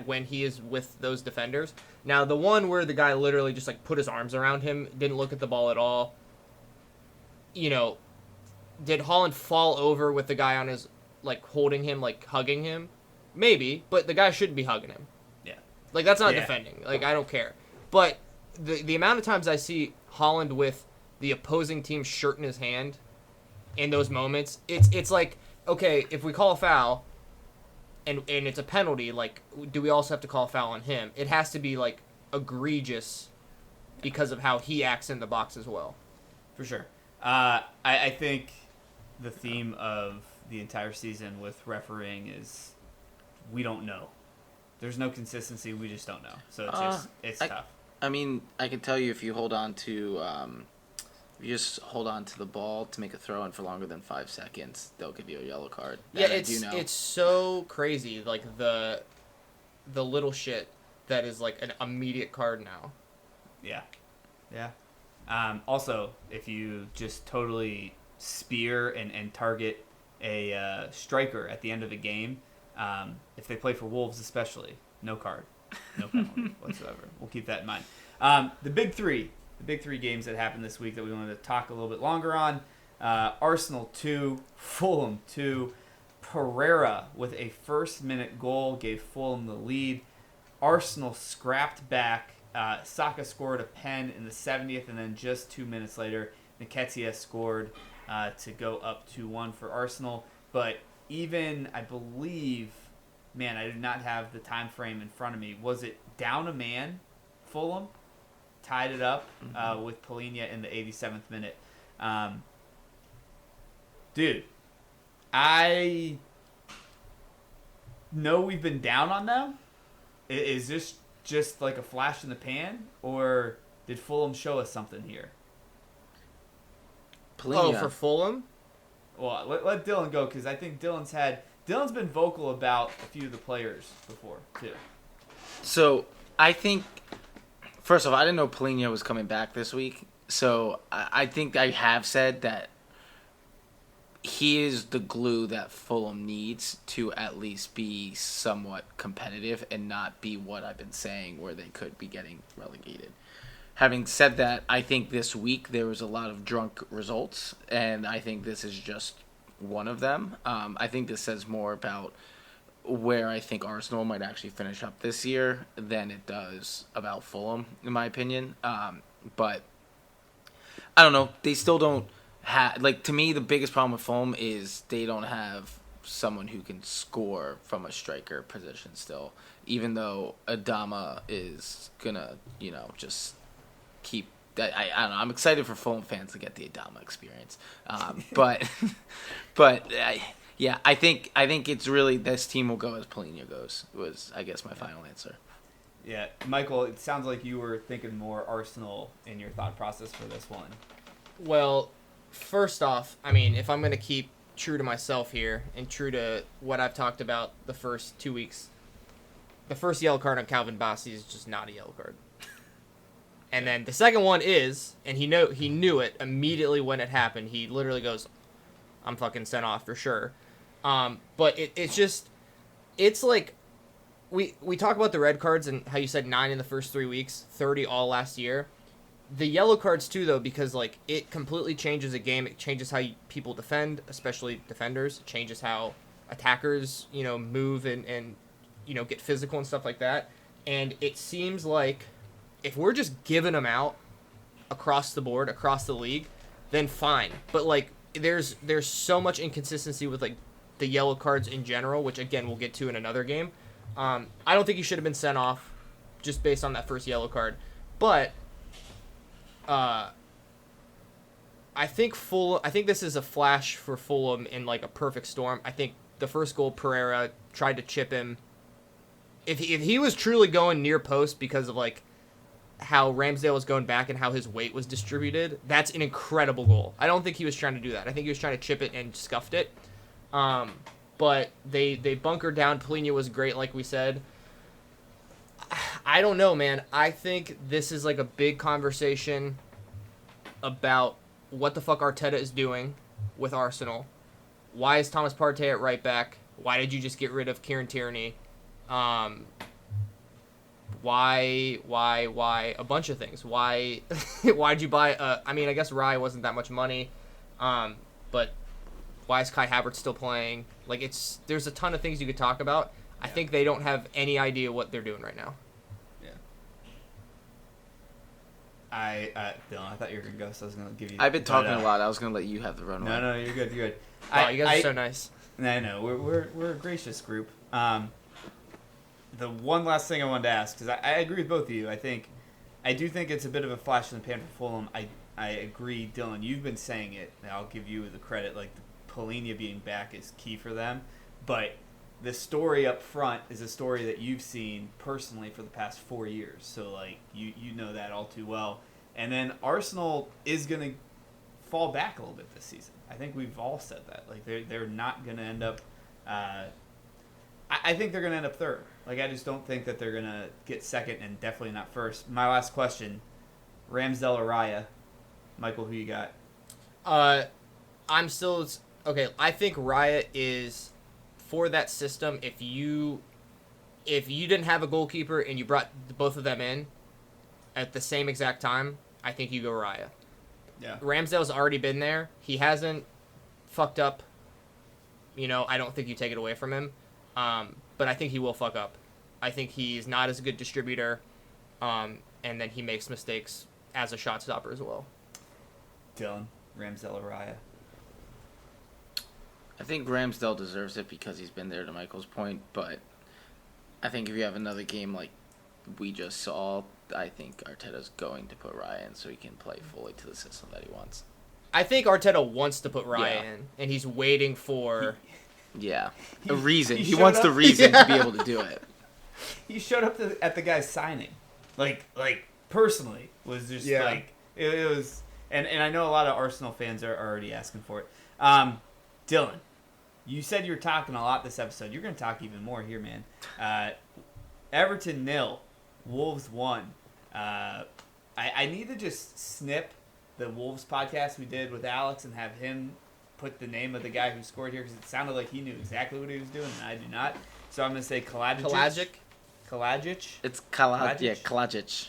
when he is with those defenders. Now, the one where the guy literally just, like, put his arms around him, didn't look at the ball at all, did Holland fall over with the guy on his, like, holding him, like, hugging him? Maybe, but the guy shouldn't be hugging him. Yeah. Like, that's not defending. Like, I don't care. But the amount of times I see Holland with the opposing team's shirt in his hand in those moments, it's like, okay, if we call a foul and it's a penalty, like, do we also have to call a foul on him? It has to be, like, egregious because of how he acts in the box as well. For sure. I think the theme of the entire season with refereeing is we don't know. There's no consistency. We just don't know. So it's tough. I mean, I can tell you if you hold on to if you just hold on to the ball to make a throw in for longer than 5 seconds, they'll give you a yellow card. Yeah, it's so crazy. Like the little shit that is like an immediate card now. Yeah. Yeah. Also, if you just totally spear and target a striker at the end of a game, if they play for Wolves especially, no card. No penalty whatsoever. We'll keep that in mind. The big three games that happened this week that we wanted to talk a little bit longer on. Arsenal 2, Fulham 2. Pereira with a first-minute goal gave Fulham the lead. Arsenal scrapped back. Saka scored a pen in the 70th, and then just 2 minutes later, Nketiah scored to go up 2-1 for Arsenal. But even, I believe, man, I do not have the time frame in front of me. Was it down a man, Fulham? Tied it up with Polina in the 87th minute. Dude, I know we've been down on them. Is this just like a flash in the pan, or did Fulham show us something here? Polina. Oh, for Fulham? Well, let Dylan go, because I think Dylan's been vocal about a few of the players before, too. So, I think, first off, I didn't know Polina was coming back this week. So, I think I have said that he is the glue that Fulham needs to at least be somewhat competitive and not be what I've been saying where they could be getting relegated. Having said that, I think this week there was a lot of drunk results, and I think this is just one of them. I think this says more about where I think Arsenal might actually finish up this year than it does about Fulham, in my opinion. But I don't know. They still don't have, like, to me, the biggest problem with Fulham is they don't have someone who can score from a striker position still, even though Adama is gonna, just keep that. I don't know. I'm excited for Fulham fans to get the Adama experience. But I think it's really this team will go as Polina goes. Was, I guess, my final answer. Yeah, Michael, it sounds like you were thinking more Arsenal in your thought process for this one. Well, first off, I mean, if I'm going to keep true to myself here and true to what I've talked about the first 2 weeks, the first yellow card on Calvin Bassey is just not a yellow card. And then the second one is, and he knew it immediately when it happened. He literally goes, I'm fucking sent off for sure. But it's like, we talk about the red cards and how you said 9 in the first 3 weeks, 30 all last year. The yellow cards too, though, because like it completely changes a game. It changes how people defend, especially defenders. It changes how attackers, move and get physical and stuff like that. And it seems like if we're just giving them out across the board, across the league, then fine. But like there's so much inconsistency with like the yellow cards in general, which again we'll get to in another game. I don't think he should have been sent off just based on that first yellow card. But I think this is a flash for Fulham in like a perfect storm. I think the first goal, Pereira tried to chip him. If he was truly going near post because of like how Ramsdale was going back and how his weight was distributed, that's an incredible goal. I don't think he was trying to do that. I think he was trying to chip it and scuffed it. But they bunkered down. Polina was great, like we said. I don't know, man. I think this is like a big conversation about what the fuck Arteta is doing with Arsenal. Why is Thomas Partey at right back? Why did you just get rid of Kieran Tierney? Why? A bunch of things. Why'd you buy? I mean, I guess Rye wasn't that much money, but why is Kai Havertz still playing? Like, there's a ton of things you could talk about. I think they don't have any idea what they're doing right now. Yeah. Dylan, I thought you were gonna go, so I was gonna give you. I've been talking a lot. I was gonna let you have the runway. No, you're good. You're good. Wow, you guys are so nice. I know we're a gracious group. The one last thing I wanted to ask, because I agree with both of you. I do think it's a bit of a flash in the pan for Fulham. I agree, Dylan. You've been saying it, and I'll give you the credit. Like, the Polina being back is key for them, but the story up front is a story that you've seen personally for the past 4 years. So, like, you know that all too well. And then Arsenal is going to fall back a little bit this season. I think we've all said that. Like, they're not going to end up I think they're going to end up third. Like, I just don't think that they're going to get second and definitely not first. My last question, Ramsdale or Raya? Michael, who you got? I'm still... Okay, I think Raya is... For that system, if you didn't have a goalkeeper and you brought both of them in at the same exact time, I think you go Raya. Yeah. Ramsdale's already been there. He hasn't fucked up I don't think you take it away from him. But I think he will fuck up. I think he's not as a good distributor, and then he makes mistakes as a shot stopper as well. Dylan, Ramsdale Araya. I think Ramsdale deserves it because he's been there, to Michael's point, but I think if you have another game like we just saw, I think Arteta's going to put Raya in so he can play fully to the system that he wants. I think Arteta wants to put Raya Yeah. in, and he's waiting for... Yeah, a reason. he He showed wants up- the reason to be able to do it. He showed up at the guy's signing, like personally was just Yeah. like it was, and I know a lot of Arsenal fans are already asking for it. Dylan, you said you were talking a lot this episode. You're going to talk even more here, man. Everton 0, Wolves 1. I need to just snip the Wolves podcast we did with Alex and have him put the name of the guy who scored here because it sounded like he knew exactly what he was doing, and I do not. So I'm going to say Kalajic. Kalajic. It's Kalajic? Kalajic.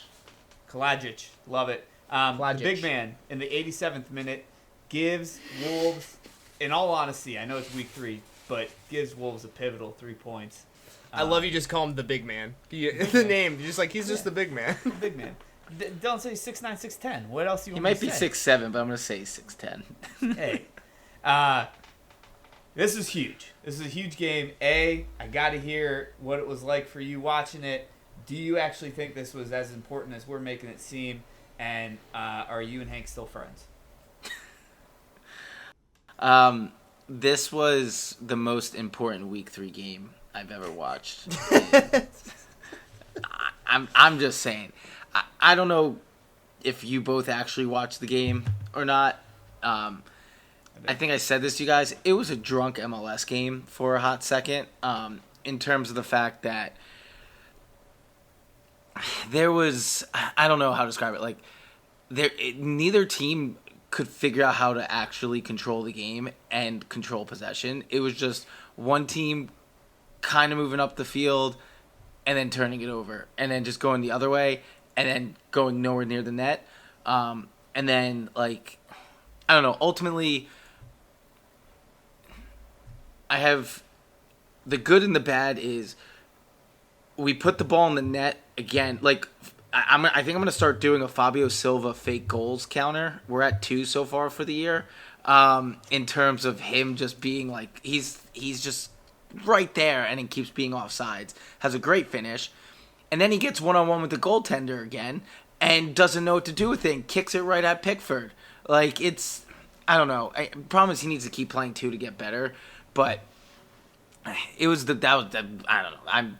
Kalajic. Love it. The Kalajic. big man in the 87th minute gives Wolves, in all honesty, I know it's week 3, but gives Wolves a pivotal 3 points. I love you just call him the big man. The name. You're just like, he's just the big man. Big man. Don't say 6'9", 6'10". What else do you He want might me be to say? 6'7", but I'm going to say 6'10". Hey. This is huge. This is a huge game. I got to hear what it was like for you watching it. Do you actually think this was as important as we're making it seem? And are you and Hank still friends? This was the most important week 3 game I've ever watched. I'm just saying. I don't know if you both actually watched the game or not. I think I said this to you guys. It was a drunk MLS game for a hot second. In terms of the fact that there was, I don't know how to describe it. Like, neither team could figure out how to actually control the game and control possession. It was just one team kind of moving up the field and then turning it over and then just going the other way and then going nowhere near the net. And then, like, I don't know, ultimately, I have the good and the bad is we put the ball in the net again. Like, I think I'm going to start doing a Fabio Silva fake goals counter. We're at 2 so far for the year. In terms of him just being like, he's just right there and he keeps being offsides. Has a great finish. And then he gets one-on-one with the goaltender again and doesn't know what to do with it and kicks it right at Pickford. Like, it's, I don't know. I promise he needs to keep playing too to get better. But it was I don't know.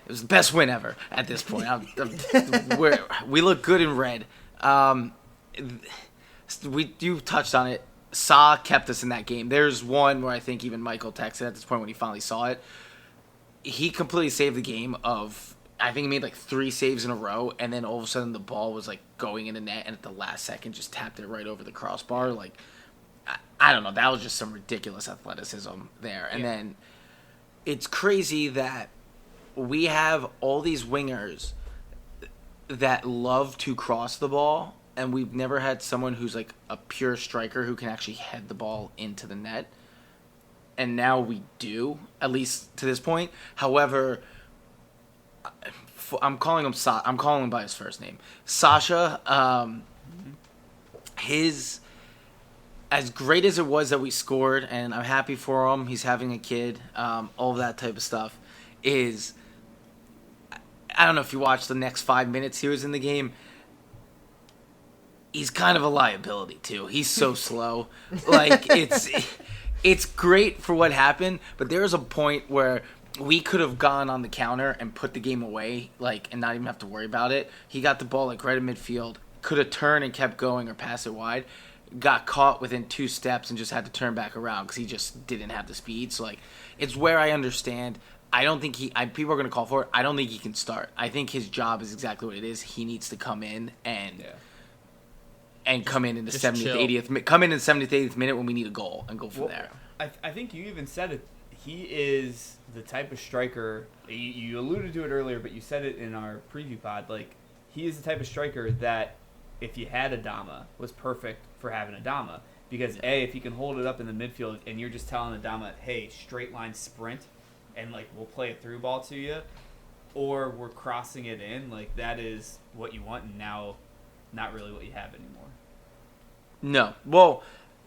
It was the best win ever at this point. We look good in red. You touched on it. Sa kept us in that game. There's one where I think even Michael texted at this point when he finally saw it. He completely saved the game of, I think he made like 3 saves in a row, and then all of a sudden the ball was like going in the net, and at the last second just tapped it right over the crossbar. Like, I don't know. That was just some ridiculous athleticism there. And then it's crazy that we have all these wingers that love to cross the ball, and we've never had someone who's like a pure striker who can actually head the ball into the net. And now we do, at least to this point. However, I'm calling him by his first name. Sasha, as great as it was that we scored, and I'm happy for him, he's having a kid, all of that type of stuff, is, I don't know if you watched the next 5 minutes he was in the game, he's kind of a liability too. He's so slow. Like, it's great for what happened, but there was a point where we could have gone on the counter and put the game away, like, and not even have to worry about it. He got the ball like right in midfield, could have turned and kept going or pass it wide, got caught within 2 steps and just had to turn back around because he just didn't have the speed. So, like, it's where I understand. I don't think people are going to call for it. I don't think he can start. I think his job is exactly what it is. He needs to come in and come in the 70th, 80th, come in the 70th, 80th minute when we need a goal and go from there. I think you even said it. He is the type of striker, you alluded to it earlier, but you said it in our preview pod, like, he is the type of striker that if you had Adama, was perfect for having Adama. Because if you can hold it up in the midfield and you're just telling Adama, hey, straight line sprint, and like we'll play a through ball to you, or we're crossing it in, like that is what you want, and now not really what you have anymore. No. Well,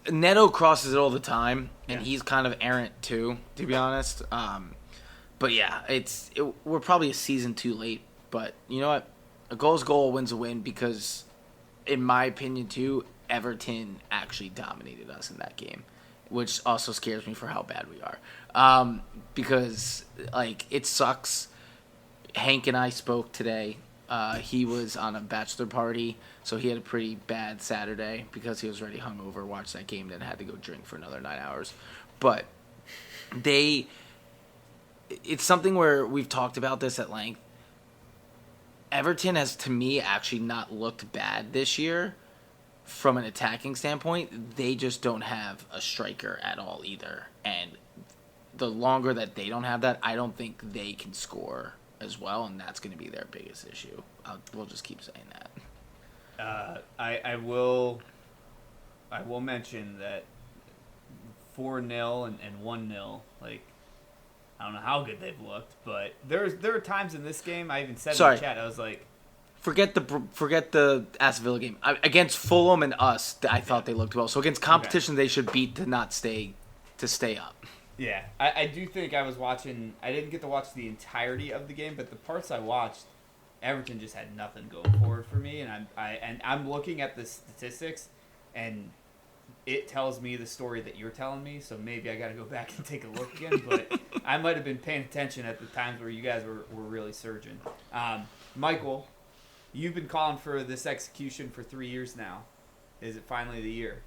Neto crosses it all the time, and he's kind of errant too, to be honest. But yeah, we're probably a season too late. But you know what? A goal's goal wins a win because, in my opinion too, Everton actually dominated us in that game, which also scares me for how bad we are. Because like it sucks. Hank and I spoke today. He was on a bachelor party, so he had a pretty bad Saturday because he was already hungover, watched that game, then had to go drink for another 9 hours. But it's something where we've talked about this at length. Everton has, to me, actually not looked bad this year from an attacking standpoint. They just don't have a striker at all either. And the longer that they don't have that, I don't think they can score as well, and that's going to be their biggest issue. We'll just keep saying that. I will mention that 4-0 and 1-0, like, I don't know how good they've looked, but there are times in this game, I even said in the chat, I was like, forget the Aston Villa game. Against Fulham and us, I thought they looked well. So against competition, they should beat to stay up. Yeah, I do think I was watching. I didn't get to watch the entirety of the game, but the parts I watched, Everton just had nothing going for it for me, and I'm looking at the statistics, and it tells me the story that you're telling me. So maybe I got to go back and take a look again. But I might have been paying attention at the times where you guys were really surging. Michael, you've been calling for this execution for 3 years now. Is it finally the year?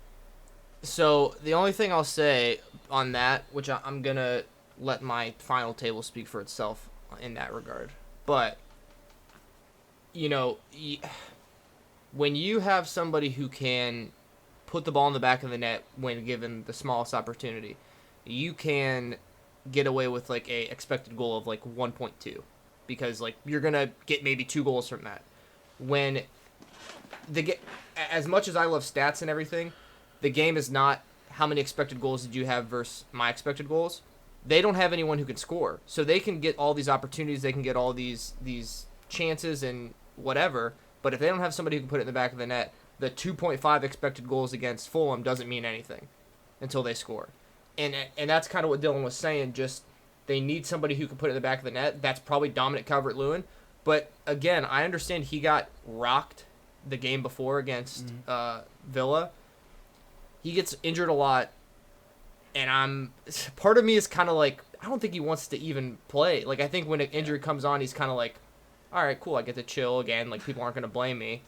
So the only thing I'll say on that, which I'm going to let my final table speak for itself in that regard. But, you know, when you have somebody who can put the ball in the back of the net when given the smallest opportunity, you can get away with like a expected goal of like 1.2 because like you're going to get maybe 2 goals from that. When as much as I love stats and everything, the game is not how many expected goals did you have versus my expected goals. They don't have anyone who can score. So they can get all these opportunities, they can get all these chances and whatever, but if they don't have somebody who can put it in the back of the net, the 2.5 expected goals against Fulham doesn't mean anything until they score. And that's kind of what Dylan was saying, just they need somebody who can put it in the back of the net. That's probably Dominic Calvert-Lewin. But again, I understand he got rocked the game before against Villa. He gets injured a lot, and part of me is kind of like, I don't think he wants to even play. Like, I think when an injury comes on, he's kind of like, all right, cool, I get to chill again. Like, people aren't going to blame me.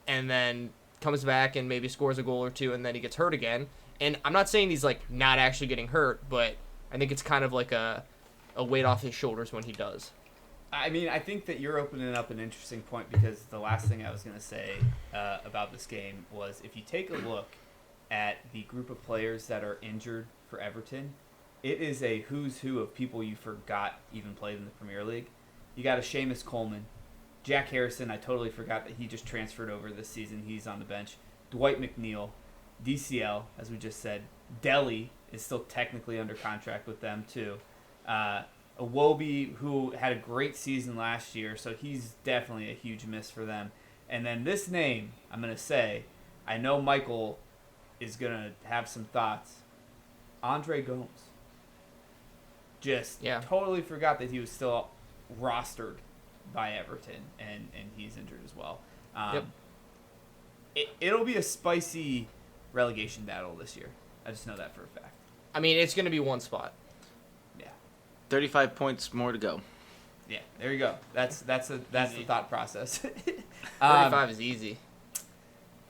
And then comes back and maybe scores a goal or two, and then he gets hurt again. And I'm not saying he's, like, not actually getting hurt, but I think it's kind of like a weight off his shoulders when he does. I mean, I think that you're opening up an interesting point because the last thing I was going to say about this game was if you take a look at the group of players that are injured for Everton, it is a who's who of people you forgot even played in the Premier League. You got a Seamus Coleman. Jack Harrison, I totally forgot that he just transferred over this season. He's on the bench. Dwight McNeil. DCL, as we just said. Delhi is still technically under contract with them, too. Iwobi, who had a great season last year, so he's definitely a huge miss for them. And then this name, I'm going to say, I know Michael is going to have some thoughts. Andre Gomes. Just totally forgot that he was still rostered by Everton, and he's injured as well. It'll be a spicy relegation battle this year. I just know that for a fact. I mean, it's going to be one spot. Yeah. 35 points more to go. Yeah, there you go. That's the thought process. 35 is easy.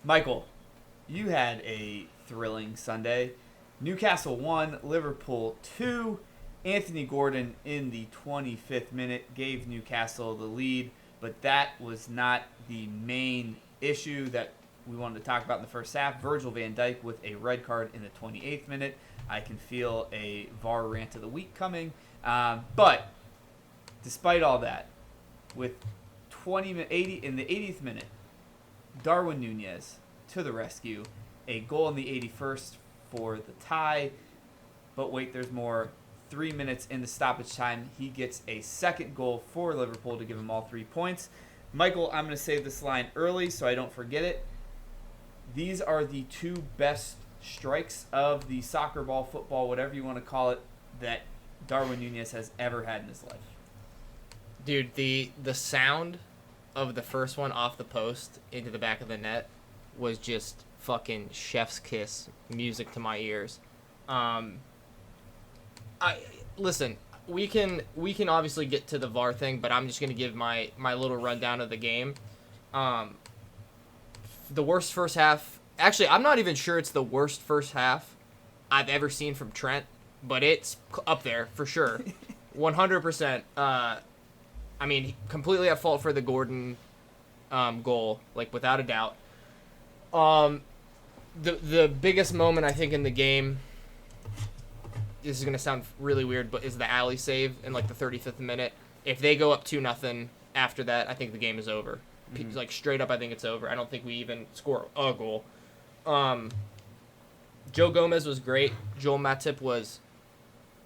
Michael, you had a thrilling Sunday. Newcastle 1, Liverpool 2. Anthony Gordon in the 25th minute gave Newcastle the lead, but that was not the main issue that we wanted to talk about in the first half. Virgil van Dijk with a red card in the 28th minute. I can feel a VAR rant of the week coming. But despite all that, with in the 80th minute, Darwin Nunez to the rescue. a goal in the 81st for the tie. But wait, there's more. 3 minutes into stoppage time, he gets a second goal for Liverpool to give him all 3 points. Michael, I'm going to say this line early so I don't forget it. These are the 2 best strikes of the soccer ball, football, whatever you want to call it, that Darwin Nunez has ever had in his life. Dude, the sound of the first one off the post into the back of the net was just fucking chef's kiss music to my ears. Listen, we can obviously get to the VAR thing, but I'm just gonna give my little rundown of the game. The worst first half. Actually, I'm not even sure it's the worst first half I've ever seen from Trent, but it's up there for sure, 100%. I mean, completely at fault for the Gordon goal, like without a doubt. The biggest moment I think in the game, this is gonna sound really weird, but is the alley save in like the 35th minute. If they go up 2-0 after that, I think the game is over. Mm-hmm. Like straight up, I think it's over. I don't think we even score a goal. Joe Gomez was great. Joel Matip was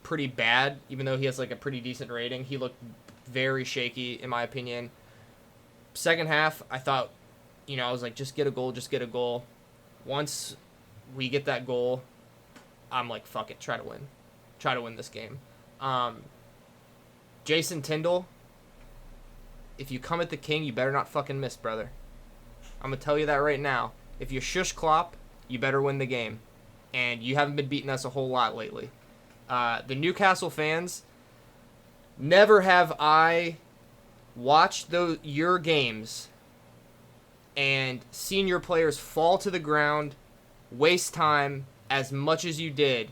pretty bad, even though he has like a pretty decent rating. He looked very shaky, in my opinion. Second half, I thought, I was like, just get a goal, just get a goal. Once we get that goal, I'm like, fuck it, try to win this game. Jason Tyndall, if you come at the king, you better not fucking miss, brother. I'm going to tell you that right now. If you shush Klopp, you better win the game. And you haven't been beating us a whole lot lately. The Newcastle fans, never have I watched your games and seen your players fall to the ground, waste time as much as you did,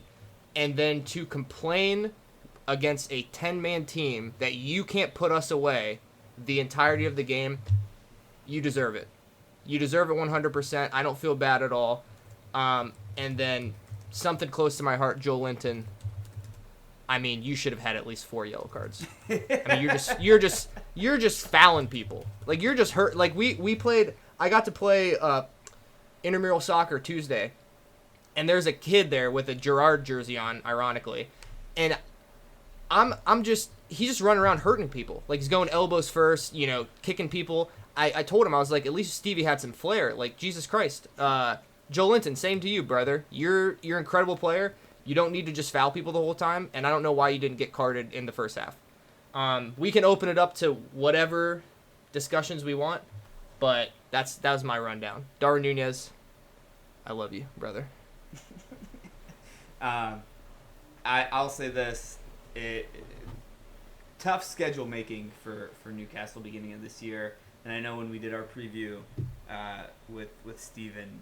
and then to complain against a 10-man team that you can't put us away the entirety of the game. You deserve it. You deserve it 100%. I don't feel bad at all. And then something close to my heart, Joe Linton. I mean, you should have had at least 4 yellow cards. I mean, you're just fouling people. Like, you're just hurt. Like, we played. I got to play intramural soccer Tuesday, and there's a kid there with a Gerrard jersey on, ironically, and he's just running around hurting people. Like, he's going elbows first, kicking people. I told him, I was like, at least Stevie had some flair. Like, Jesus Christ. Joe Linton, same to you, brother. You're an incredible player. You don't need to just foul people the whole time, and I don't know why you didn't get carded in the first half. We can open it up to whatever discussions we want, but that was my rundown. Darwin Nunez, I love you, brother. I'll say this. Tough schedule making for Newcastle beginning of this year. And I know when we did our preview with Steven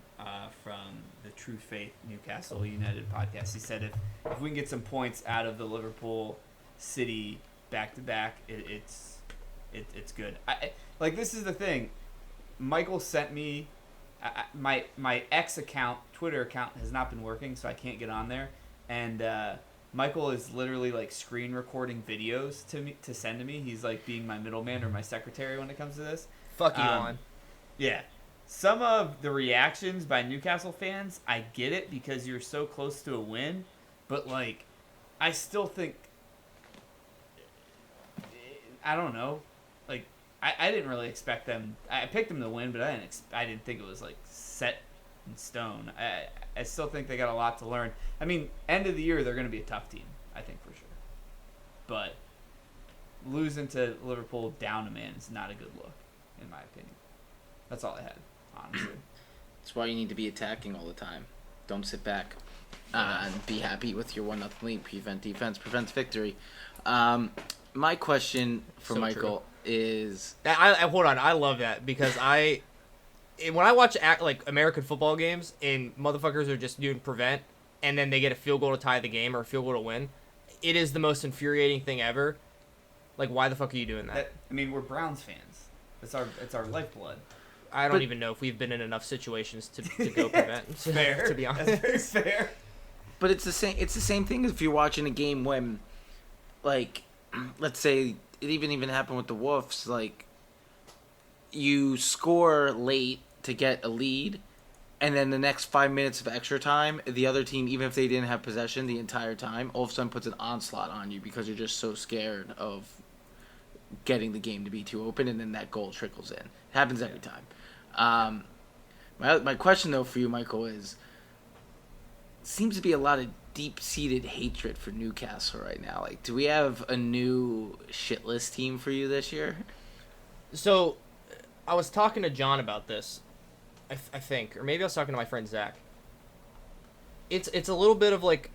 from the True Faith Newcastle United podcast, he said if we can get some points out of the Liverpool City back-to-back, it's good. Like, this is the thing. Michael sent me my X account, Twitter account, has not been working, so I can't get on there. And Michael is literally like screen recording videos to send to me. He's like being my middleman or my secretary when it comes to this. Fuck you, on. Yeah. Some of the reactions by Newcastle fans, I get it because you're so close to a win, but like, I still think, I don't know, like, I didn't really expect them. I picked them to win, but I didn't think it was like set in stone. I still think they got a lot to learn. I mean, end of the year they're going to be a tough team, I think for sure. But losing to Liverpool down a man is not a good look, in my opinion. That's all I had, honestly. That's why you need to be attacking all the time. Don't sit back and be happy with your 1-0 lead. Prevent defense prevents victory. My question for So Michael is... I hold on. I love that because when I watch like American football games and motherfuckers are just doing prevent and then they get a field goal to tie the game or a field goal to win, it is the most infuriating thing ever. Like, why the fuck are you doing that? I mean, we're Browns fans. It's our lifeblood. I don't even know if we've been in enough situations to go prevent. Fair. To be honest. That's very fair. But it's the same thing if you're watching a game when, like, let's say it even happened with the Wolves. Like, you score late to get a lead, and then the next 5 minutes of extra time, the other team, even if they didn't have possession the entire time, all of a sudden puts an onslaught on you because you're just so scared of getting the game to be too open, and then that goal trickles in. It happens every time. My question, though, for you, Michael, is seems to be a lot of deep-seated hatred for Newcastle right now. Like, do we have a new shitless team for you this year? So, I was talking to John about this, I think, or maybe I was talking to my friend Zach. It's a little bit of like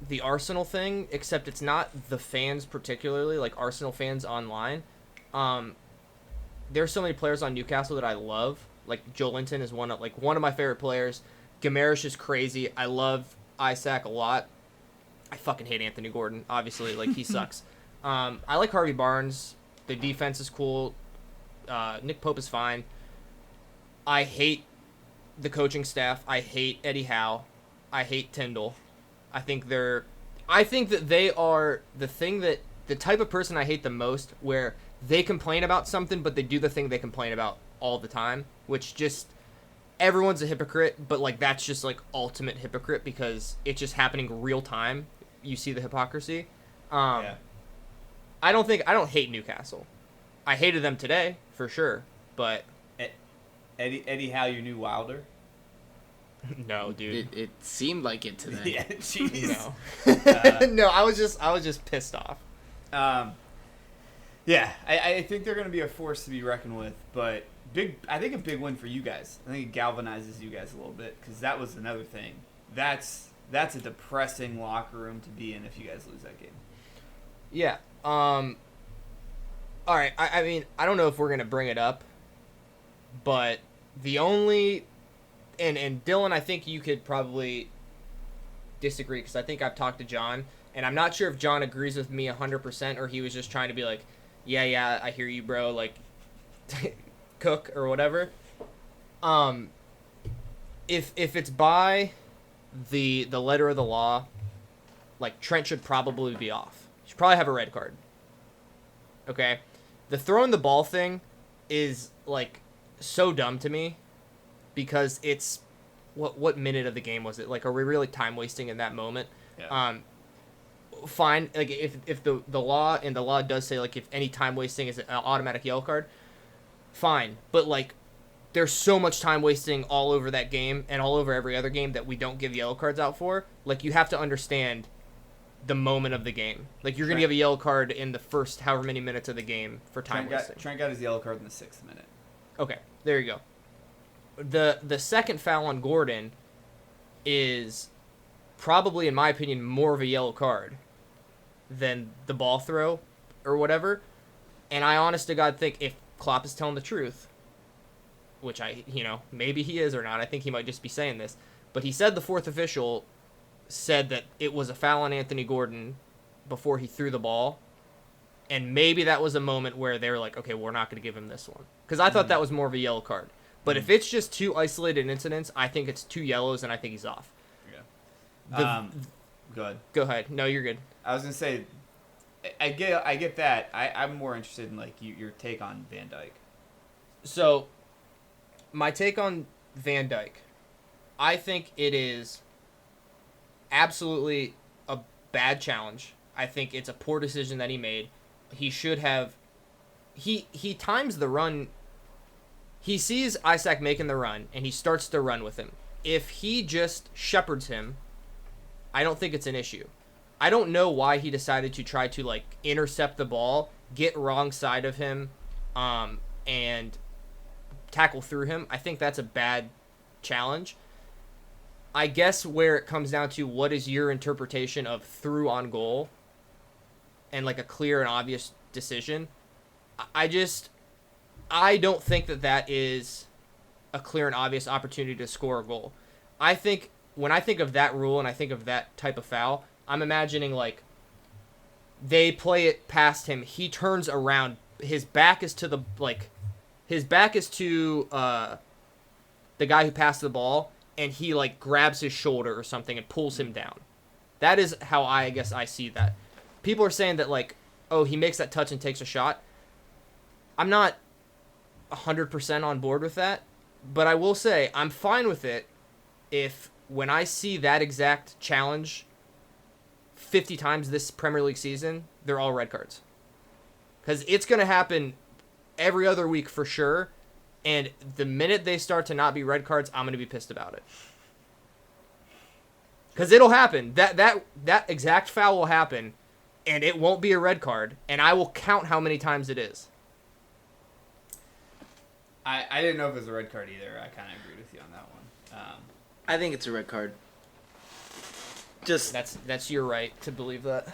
the Arsenal thing, except it's not the fans particularly, like Arsenal fans online. There's so many players on Newcastle that I love. Like Joe Linton is one of my favorite players. Gamarish is crazy. I love Isaac a lot. I fucking hate Anthony Gordon, obviously. Like, he sucks. I like Harvey Barnes. The defense is cool. Nick Pope is fine. I hate the coaching staff. I hate Eddie Howe. I hate Tyndall. I think that they are the type of person I hate the most, where they complain about something, but they do the thing they complain about all the time, which just, everyone's a hypocrite, but like that's just like ultimate hypocrite because it's just happening real time. You see the hypocrisy. I don't hate Newcastle. I hated them today for sure, but Eddie Howe, your new Wilder? No, dude. It seemed like it today. Yeah, jeez. No. No, I was just pissed off. Yeah, I think they're going to be a force to be reckoned with, but I think a big win for you guys. I think it galvanizes you guys a little bit, because that was another thing. That's a depressing locker room to be in if you guys lose that game. Yeah. All right. I mean, I don't know if we're going to bring it up, but the only... And Dylan, I think you could probably disagree, because I think I've talked to John, and I'm not sure if John agrees with me 100%, or he was just trying to be like, yeah, I hear you, bro, like, cook or whatever. If it's by the letter of the law, like, Trent should probably be off. He should probably have a red card. Okay? The throwing the ball thing is, like, so dumb to me, because it's what minute of the game was it? Like, are we really time wasting in that moment? Yeah. Fine. Like, if the law does say, like, if any time wasting is an automatic yellow card, fine. But like, there's so much time wasting all over that game and all over every other game that we don't give yellow cards out for. Like, you have to understand the moment of the game. Like, you're gonna give a yellow card in the first however many minutes of the game for time wasting. Trent got his yellow card in the 6th minute. Okay, there you go. The second foul on Gordon is probably, in my opinion, more of a yellow card than the ball throw or whatever. And I honest to God think if Klopp is telling the truth, which maybe he is or not, I think he might just be saying this, but he said the fourth official said that it was a foul on Anthony Gordon before he threw the ball. And maybe that was a moment where they were like, okay, we're not going to give him this one. Because I thought that was more of a yellow card. But if it's just two isolated incidents, I think it's 2 yellows, and I think he's off. Yeah. Go ahead. Go ahead. No, you're good. I was gonna say, I get that. I'm more interested in like your take on Van Dijk. So, my take on Van Dijk, I think it is absolutely a bad challenge. I think it's a poor decision that he made. He should have. He times the run. He sees Isaac making the run, and he starts to run with him. If he just shepherds him, I don't think it's an issue. I don't know why he decided to try to, like, intercept the ball, get wrong side of him, and tackle through him. I think that's a bad challenge. I guess where it comes down to what is your interpretation of through on goal and, like, a clear and obvious decision, I don't think that is a clear and obvious opportunity to score a goal. I think when I think of that rule and I think of that type of foul, I'm imagining like they play it past him. He turns around. His back is to the guy who passed the ball, and he like grabs his shoulder or something and pulls him down. That is how I guess I see that. People are saying that like, oh, he makes that touch and takes a shot. I'm not 100% on board with that, but I will say I'm fine with it if when I see that exact challenge 50 times this Premier League season, they're all red cards. Because it's going to happen every other week for sure. And the minute they start to not be red cards, I'm going to be pissed about it. Because it'll happen. That exact foul will happen, and it won't be a red card, and I will count how many times it is. I didn't know if it was a red card either. I kind of agreed with you on that one. I think it's a red card. Just That's your right to believe that.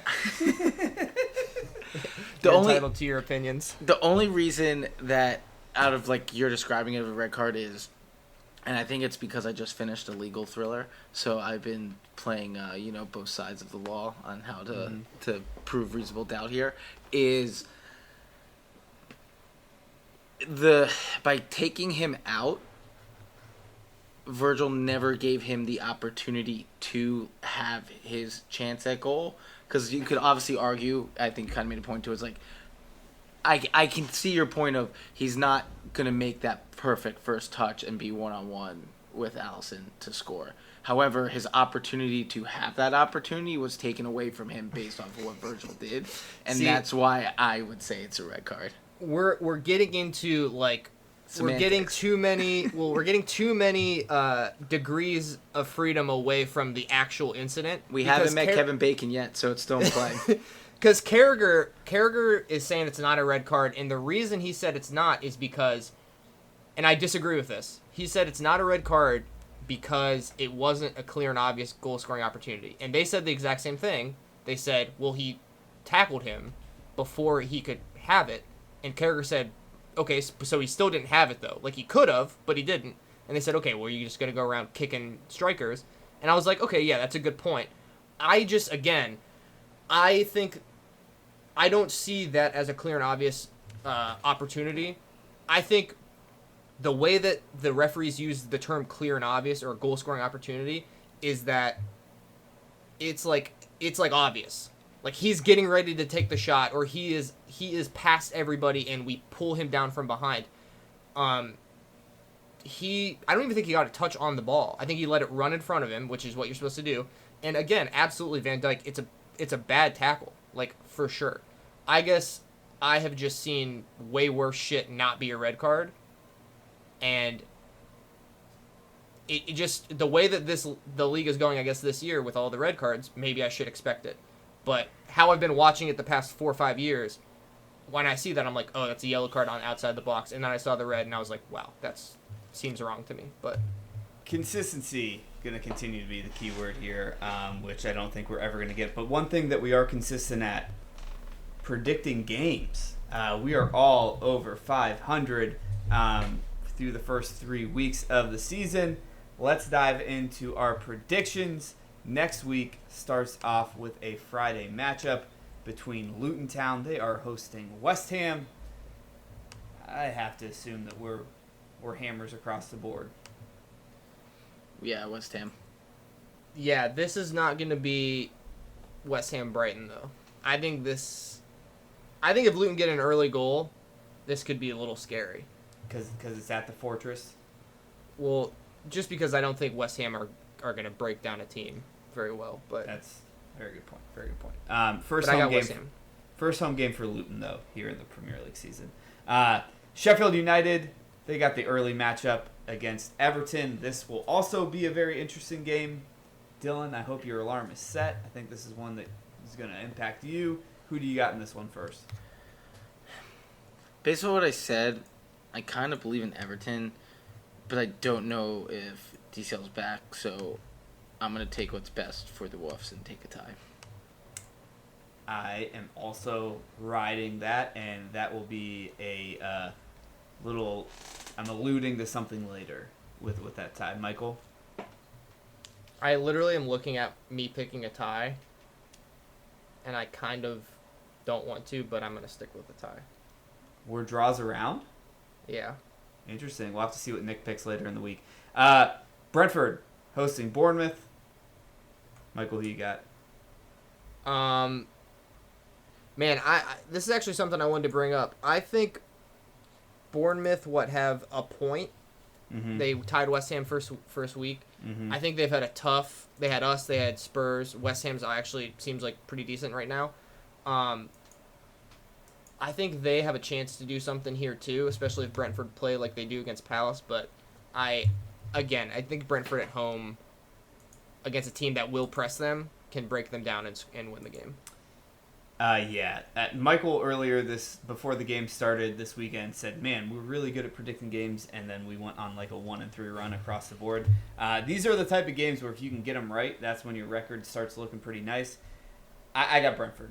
You're You're entitled to your opinions. the only reason that out of like you're describing it as a red card is, and I think it's because I just finished a legal thriller, so I've been playing both sides of the law on how to prove reasonable doubt here, is by taking him out, Virgil never gave him the opportunity to have his chance at goal. Because you could obviously argue, I think you kind of made a point to it, it's like, I can see your point of he's not going to make that perfect first touch and be one-on-one with Allison to score. However, his opportunity to have that opportunity was taken away from him based off of what Virgil did. And that's why I would say it's a red card. We're getting into like Semantics. we're getting too many degrees of freedom away from the actual incident. We haven't met Kevin Bacon yet, so it's still in play. Because Carragher is saying it's not a red card, and the reason he said it's not is because, and I disagree with this, he said it's not a red card because it wasn't a clear and obvious goal-scoring opportunity. And they said the exact same thing. They said, well, he tackled him before he could have it, and Carragher said, okay, so he still didn't have it, though. Like, he could have, but he didn't. And they said, okay, well, you're just going to go around kicking strikers. And I was like, okay, yeah, that's a good point. I think I don't see that as a clear and obvious opportunity. I think the way that the referees use the term clear and obvious or goal-scoring opportunity is that it's like obvious. Like, he's getting ready to take the shot, or he is past everybody, and we pull him down from behind. I don't even think he got a touch on the ball. I think he let it run in front of him, which is what you're supposed to do. And again, absolutely, Van Dijk, it's a bad tackle, like, for sure. I guess I have just seen way worse shit not be a red card, and it just, the way that the league is going, I guess, this year with all the red cards, maybe I should expect it. But how I've been watching it the past 4 or 5 years, when I see that, I'm like, oh, that's a yellow card on outside the box. And then I saw the red, and I was like, wow, that seems wrong to me. But consistency going to continue to be the key word here, which I don't think we're ever going to get. But one thing that we are consistent at, predicting games. We are all over 500 through the first 3 weeks of the season. Let's dive into our predictions. Next week starts off with a Friday matchup between Luton Town. They are hosting West Ham. I have to assume that we're hammers across the board. Yeah, West Ham. yeah, this is not going to be West Ham Brighton though. I think if Luton get an early goal, this could be a little scary. Because it's at the Fortress? Well, just because I don't think West Ham are going to break down a team very well. But that's a very good point. Very good point. First home game for Luton, though, here in the Premier League season. Sheffield United, they got the early matchup against Everton. This will also be a very interesting game. Dylan, I hope your alarm is set. I think this is one that is going to impact you. Who do you got in this one first? Based on what I said, I kind of believe in Everton, but I don't know if DCL's back, so I'm going to take what's best for the Wolves and take a tie. I am also riding that, and that will be a little... I'm alluding to something later with that tie. Michael? I literally am looking at me picking a tie, and I kind of don't want to, but I'm going to stick with the tie. Were draws around? Yeah. Interesting. We'll have to see what Nick picks later in the week. Brentford hosting Bournemouth. Michael, who you got? Man, this is actually something I wanted to bring up. I think Bournemouth have a point, Mm-hmm. They tied West Ham first week. Mm-hmm. I think they've had a tough. They had us. They had Spurs. West Ham's actually seems like pretty decent right now. I think they have a chance to do something here too, especially if Brentford play like they do against Palace. But I think Brentford at home against a team that will press them can break them down and win the game. Michael earlier before the game started this weekend said, "Man, we're really good at predicting games," and then we went on like a 1-3 run across the board. These are the type of games where if you can get them right, that's when your record starts looking pretty nice. I got Brentford.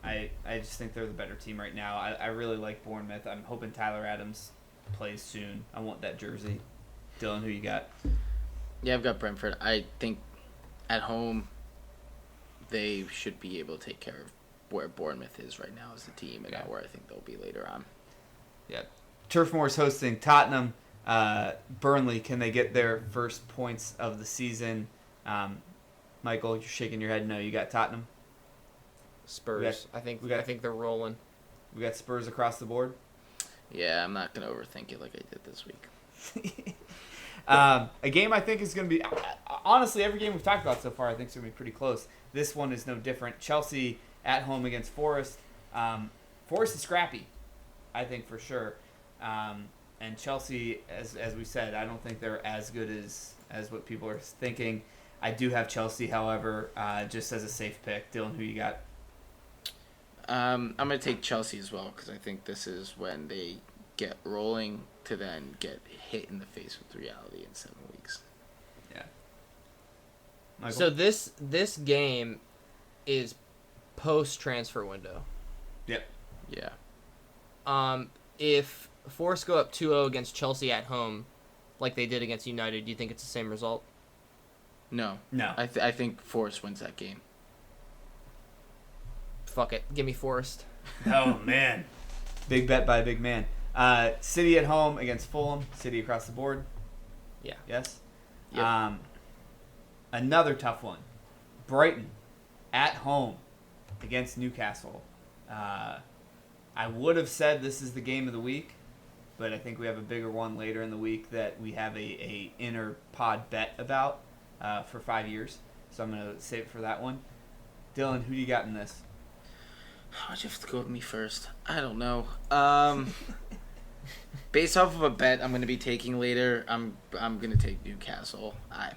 I just think they're the better team right now. I really like Bournemouth. I'm hoping Tyler Adams plays soon. I want that jersey. Dylan, who you got? Yeah, I've got Brentford. I think at home they should be able to take care of where Bournemouth is right now as a team and not where I think they'll be later on. Yeah. Turf Moor's hosting Tottenham. Burnley, can they get their first points of the season? Michael, you're shaking your head no. You got Tottenham? Spurs. I think they're rolling. We got Spurs across the board. Yeah, I'm not going to overthink it like I did this week. A game I think is going to be... Honestly, every game we've talked about so far I think is going to be pretty close. This one is no different. Chelsea at home against Forest. Forest is scrappy, I think, for sure. And Chelsea, as we said, I don't think they're as good as what people are thinking. I do have Chelsea, however, just as a safe pick. Dylan, who you got? I'm going to take Chelsea as well because I think this is when they get rolling to then get hit in the face with reality in 7 weeks. Yeah. Michael? So this game is post-transfer window. Yep. Yeah. If Forest go up 2-0 against Chelsea at home, like they did against United, do you think it's the same result? No. No. I think Forest wins that game. Fuck it. Give me Forest. Oh, man. Big bet by a big man. City at home against Fulham. City across the board. Yeah. Yes? Yep. Another tough one. Brighton at home against Newcastle. I would have said this is the game of the week, but I think we have a bigger one later in the week that we have a inner pod bet about for 5 years. So I'm going to save it for that one. Dylan, who do you got in this? Why'd you have to go with me first? I don't know. Based off of a bet I'm going to be taking later, I'm going to take Newcastle. I'm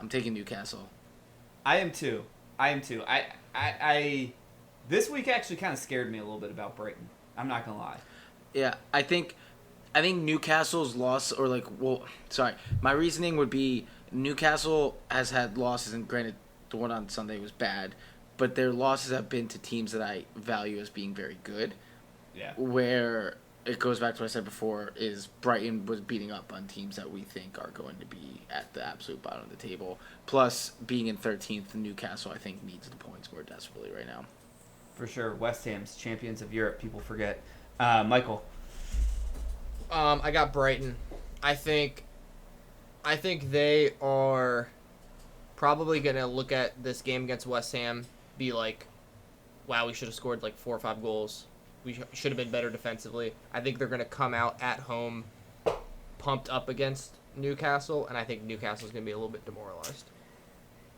taking Newcastle. I am too. I this week actually kind of scared me a little bit about Brighton. I'm not gonna lie. Yeah, I think Newcastle's loss, my reasoning would be Newcastle has had losses, and granted, the one on Sunday was bad, but their losses have been to teams that I value as being very good. Yeah. Where it goes back to what I said before, is Brighton was beating up on teams that we think are going to be at the absolute bottom of the table. Plus, being in 13th, Newcastle, I think, needs the points more desperately right now. For sure. West Ham's champions of Europe, people forget. Michael. I got Brighton. I think they are probably going to look at this game against West Ham, be like, wow, we should have scored like 4 or 5 goals. We should have been better defensively. I think they're going to come out at home pumped up against Newcastle, and I think Newcastle's going to be a little bit demoralized.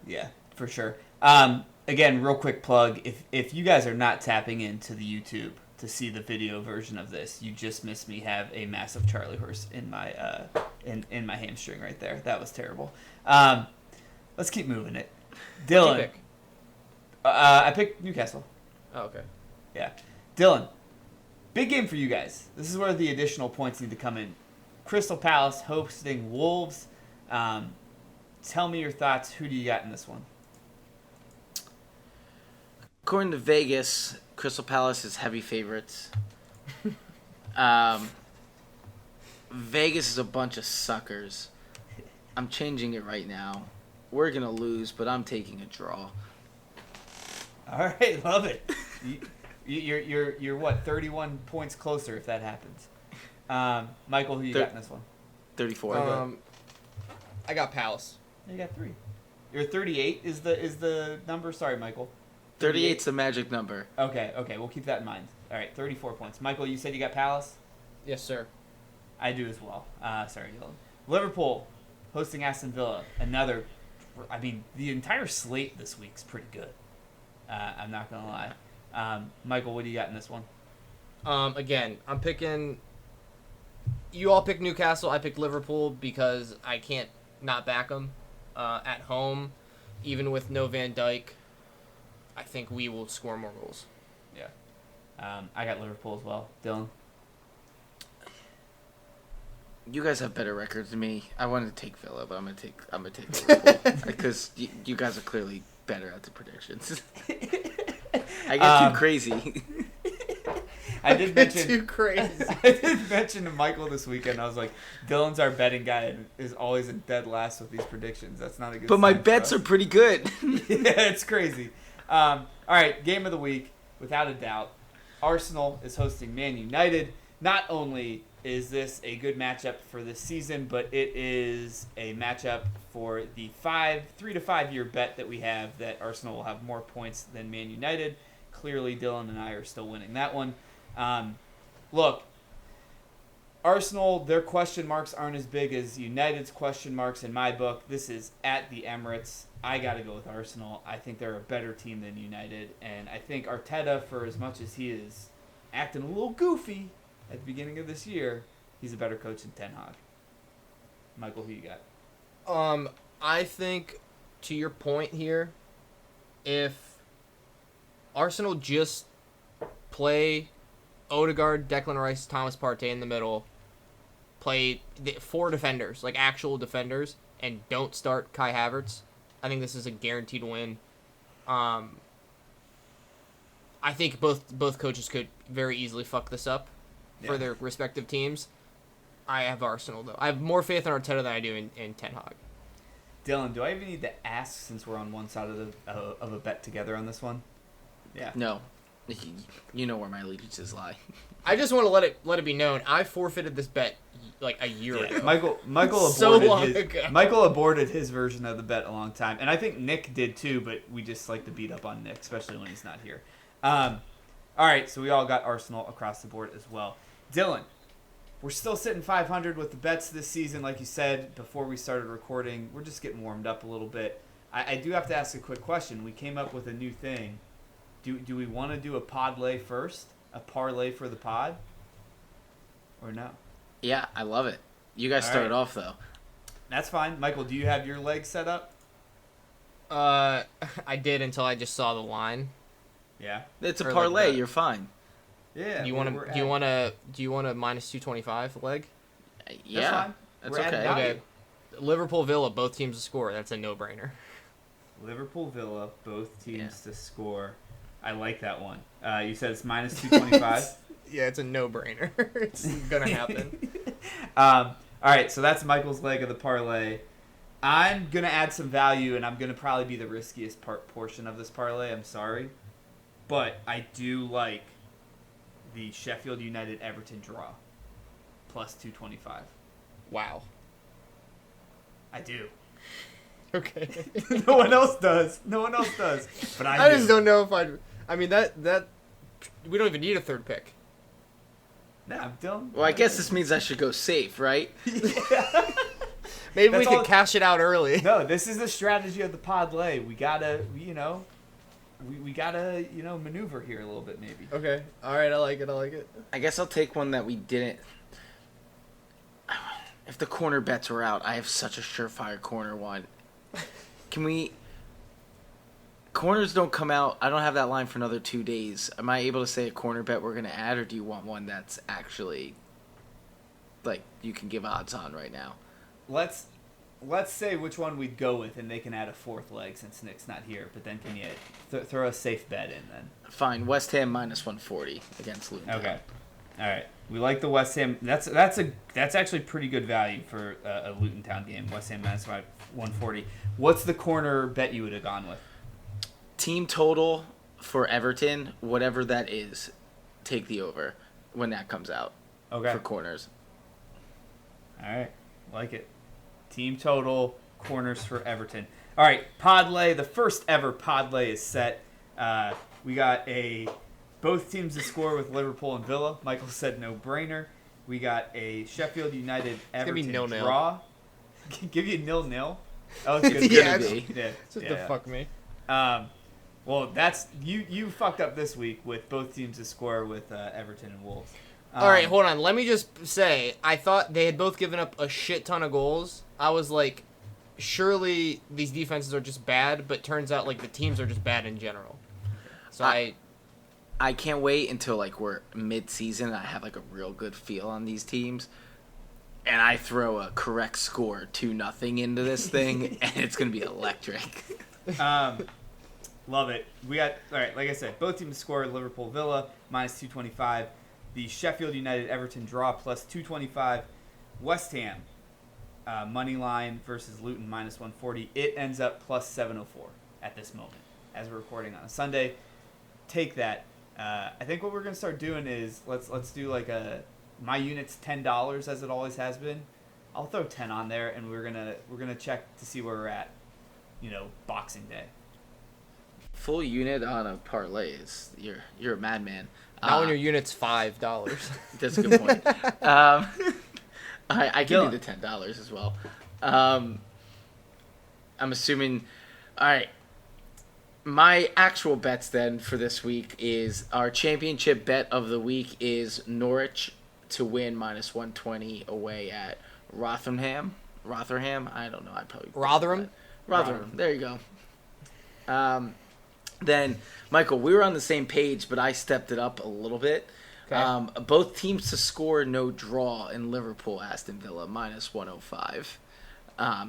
Yeah, for sure. Again, real quick plug. If you guys are not tapping into the YouTube to see the video version of this, you just missed me have a massive Charlie horse in my in my hamstring right there. That was terrible. Let's keep moving it. Dylan. What'd you pick? I picked Newcastle. Oh, okay. Yeah. Dylan, big game for you guys. This is where the additional points need to come in. Crystal Palace hosting Wolves. Tell me your thoughts. Who do you got in this one? According to Vegas, Crystal Palace is heavy favorites. Vegas is a bunch of suckers. I'm changing it right now. We're going to lose, but I'm taking a draw. All right, love it. You're what, 31 points closer if that happens. Michael, who you got in this one? 34. I got Palace. You got 3. Your 38 is the number. Sorry, Michael. 38's the magic number. Okay, we'll keep that in mind. All right, 34 points. Michael, you said you got Palace? Yes, sir. I do as well. Sorry, Dylan. Liverpool hosting Aston Villa. Another. I mean, the entire slate this week's pretty good. I'm not gonna lie. Michael, what do you got in this one? Again, I'm picking. You all pick Newcastle. I picked Liverpool because I can't not back them at home, even with no Van Dijk. I think we will score more goals. Yeah. I got Liverpool as well. Dylan. You guys have better records than me. I wanted to take Villa, but I'm gonna take Liverpool because you guys are clearly better at the predictions. I get too crazy. I did mention too crazy. I did mention to Michael this weekend. I was like, Dylan's our betting guy and is always in dead last with these predictions. That's not a good. But my sign bets for are us. pretty good. Yeah, it's crazy. All right, game of the week, without a doubt. Arsenal is hosting Man United. Not only is this a good matchup for this season, but it is a matchup for the 3 to 5 year bet that we have that Arsenal will have more points than Man United. Clearly, Dylan and I are still winning that one. Look, Arsenal, their question marks aren't as big as United's question marks in my book. This is at the Emirates. I got to go with Arsenal. I think they're a better team than United, and I think Arteta, for as much as he is acting a little goofy at the beginning of this year, he's a better coach than Ten Hag. Michael, who you got? I think, to your point here, if Arsenal just play Odegaard, Declan Rice, Thomas Partey in the middle, play 4 defenders, like actual defenders, and don't start Kai Havertz, I think this is a guaranteed win. I think both coaches could very easily fuck this up for their respective teams. I have Arsenal, though. I have more faith in Arteta than I do in Ten Hag. Dylan, do I even need to ask since we're on one side of a bet together on this one? Yeah. No, you know where my allegiances lie. I just want to let it be known I forfeited this bet like a year ago. Michael So aborted long his, ago. Michael aborted his version of the bet a long time, and I think Nick did too. But we just like to beat up on Nick, especially when he's not here. All right, so we all got Arsenal across the board as well. Dylan, we're still sitting 500 with the bets this season, like you said before we started recording. We're just getting warmed up a little bit. I do have to ask a quick question. We came up with a new thing. Do we want to do a parlay first? A parlay for the pod? Or no? Yeah, I love it. You guys All started right. off, though. That's fine. Michael, do you have your leg set up? I did until I just saw the line. Yeah. It's a Or like parlay. that. You're fine. Yeah. Do you want to minus 225 leg? Yeah, fine. that's We're adding okay. value. Okay. Liverpool Villa, both teams to score. That's a no-brainer. Liverpool Villa, both teams Yeah. to score. I like that one. You said it's minus 225. Yeah, it's a no-brainer. It's gonna happen. All right, so that's Michael's leg of the parlay. I'm gonna add some value, and I'm gonna probably be the riskiest portion of this parlay. I'm sorry, but I do like the Sheffield United Everton draw plus 225. Wow. I do. Okay. No one else does. No one else does. But I I do. just don't know if I'd. I mean that we don't even need a third pick. Nah, I'm done. Well, I guess this means I should go safe, right? Maybe That's we all- could cash it out early. No, this is the strategy of the parlay. We gotta, we gotta, maneuver here a little bit, maybe. Okay. All right. I like it. I guess I'll take one that we didn't. If the corner bets were out, I have such a surefire corner one. Can we? Corners don't come out. I don't have that line for another 2 days. Am I able to say a corner bet we're gonna add, or do you want one that's actually like you can give odds on right now? Let's say which one we'd go with, and they can add a fourth leg since Nick's not here. But then can you throw a safe bet in then? Fine. West Ham minus 140 against Luton. Okay. All right. We like the West Ham. That's actually pretty good value for a Luton Town game. West Ham minus 140. What's the corner bet you would have gone with? Team total for Everton, whatever that is, take the over when that comes out Okay. for corners. All right. Like it. Team total, corners for Everton. All right, Podlay, the first ever Podlay is set. We got both teams to score with Liverpool and Villa. Michael said no-brainer. We got a Sheffield United Everton be 0-0. draw. Give you 0-0. That was good. Yeah, Just to fuck me. Well, that's you fucked up this week with both teams to score with Everton and Wolves. All right, hold on. Let me just say, I thought they had both given up a shit ton of goals. I was like, surely these defenses are just bad, but turns out like the teams are just bad in general. So I can't wait until like we're mid-season and I have like a real good feel on these teams, and I throw a correct score 2-0 into this thing, and it's gonna be electric. Love it. We got all right. Like I said, both teams scored. Liverpool Villa -225. The Sheffield United Everton draw +225. West Ham money line versus Luton -140. It ends up +704 at this moment as we're recording on a Sunday. Take that. I think what we're gonna start doing is let's do like my unit's $10 as it always has been. I'll throw 10 on there, and we're gonna check to see where we're at. Boxing Day. Full unit on a parlay is you're a madman. now when your unit's $5. That's a good point. I can do the $10 as well. I'm assuming. All right. My actual bets then for this week is our championship bet of the week is Norwich to win -120 away at Rotherham. I don't know. I probably Rotherham. There you go. Then, Michael, we were on the same page, but I stepped it up a little bit. Okay. Both teams to score, no draw in Liverpool, Aston Villa, -105.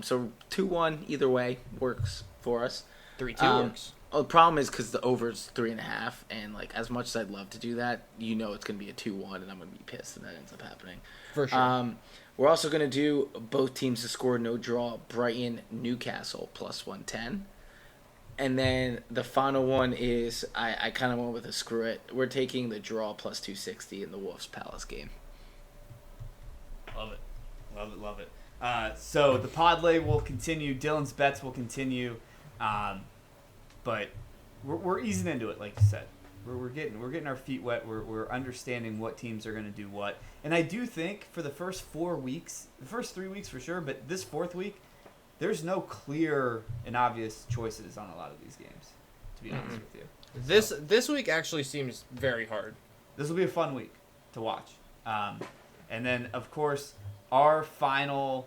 So 2-1 either way works for us. 3-2 works. The problem is because the over's 3.5, and like as much as I'd love to do that, it's going to be a 2-1, and I'm going to be pissed if that ends up happening. For sure. We're also going to do both teams to score, no draw, Brighton, Newcastle, +110. And then the final one is, I kind of went with a screw it. We're taking the draw +260 in the Wolves Palace game. Love it. Love it. So the parlay will continue. Dylan's bets will continue. But we're easing into it, like you said. We're getting our feet wet. We're understanding what teams are going to do what. And I do think for the first 4 weeks, the first 3 weeks for sure, but this 4th week, there's no clear and obvious choices on a lot of these games, to be honest with you. This week actually seems very hard. This will be a fun week to watch. And then, of course, our final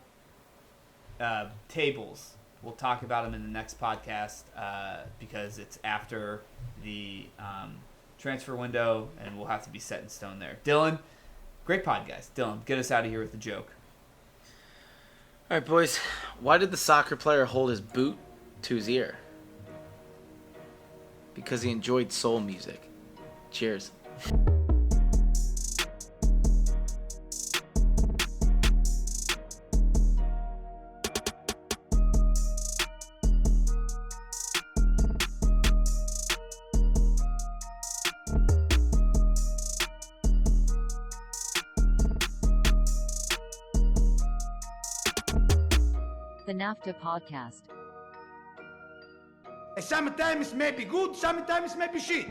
tables. We'll talk about them in the next podcast because it's after the transfer window, and we'll have to be set in stone there. Dylan, great pod, guys. Dylan, get us out of here with a joke. All right, boys. Why did the soccer player hold his boot to his ear? Because he enjoyed soul music. Cheers. The NAFTA podcast. Sometimes maybe good, sometimes maybe shit.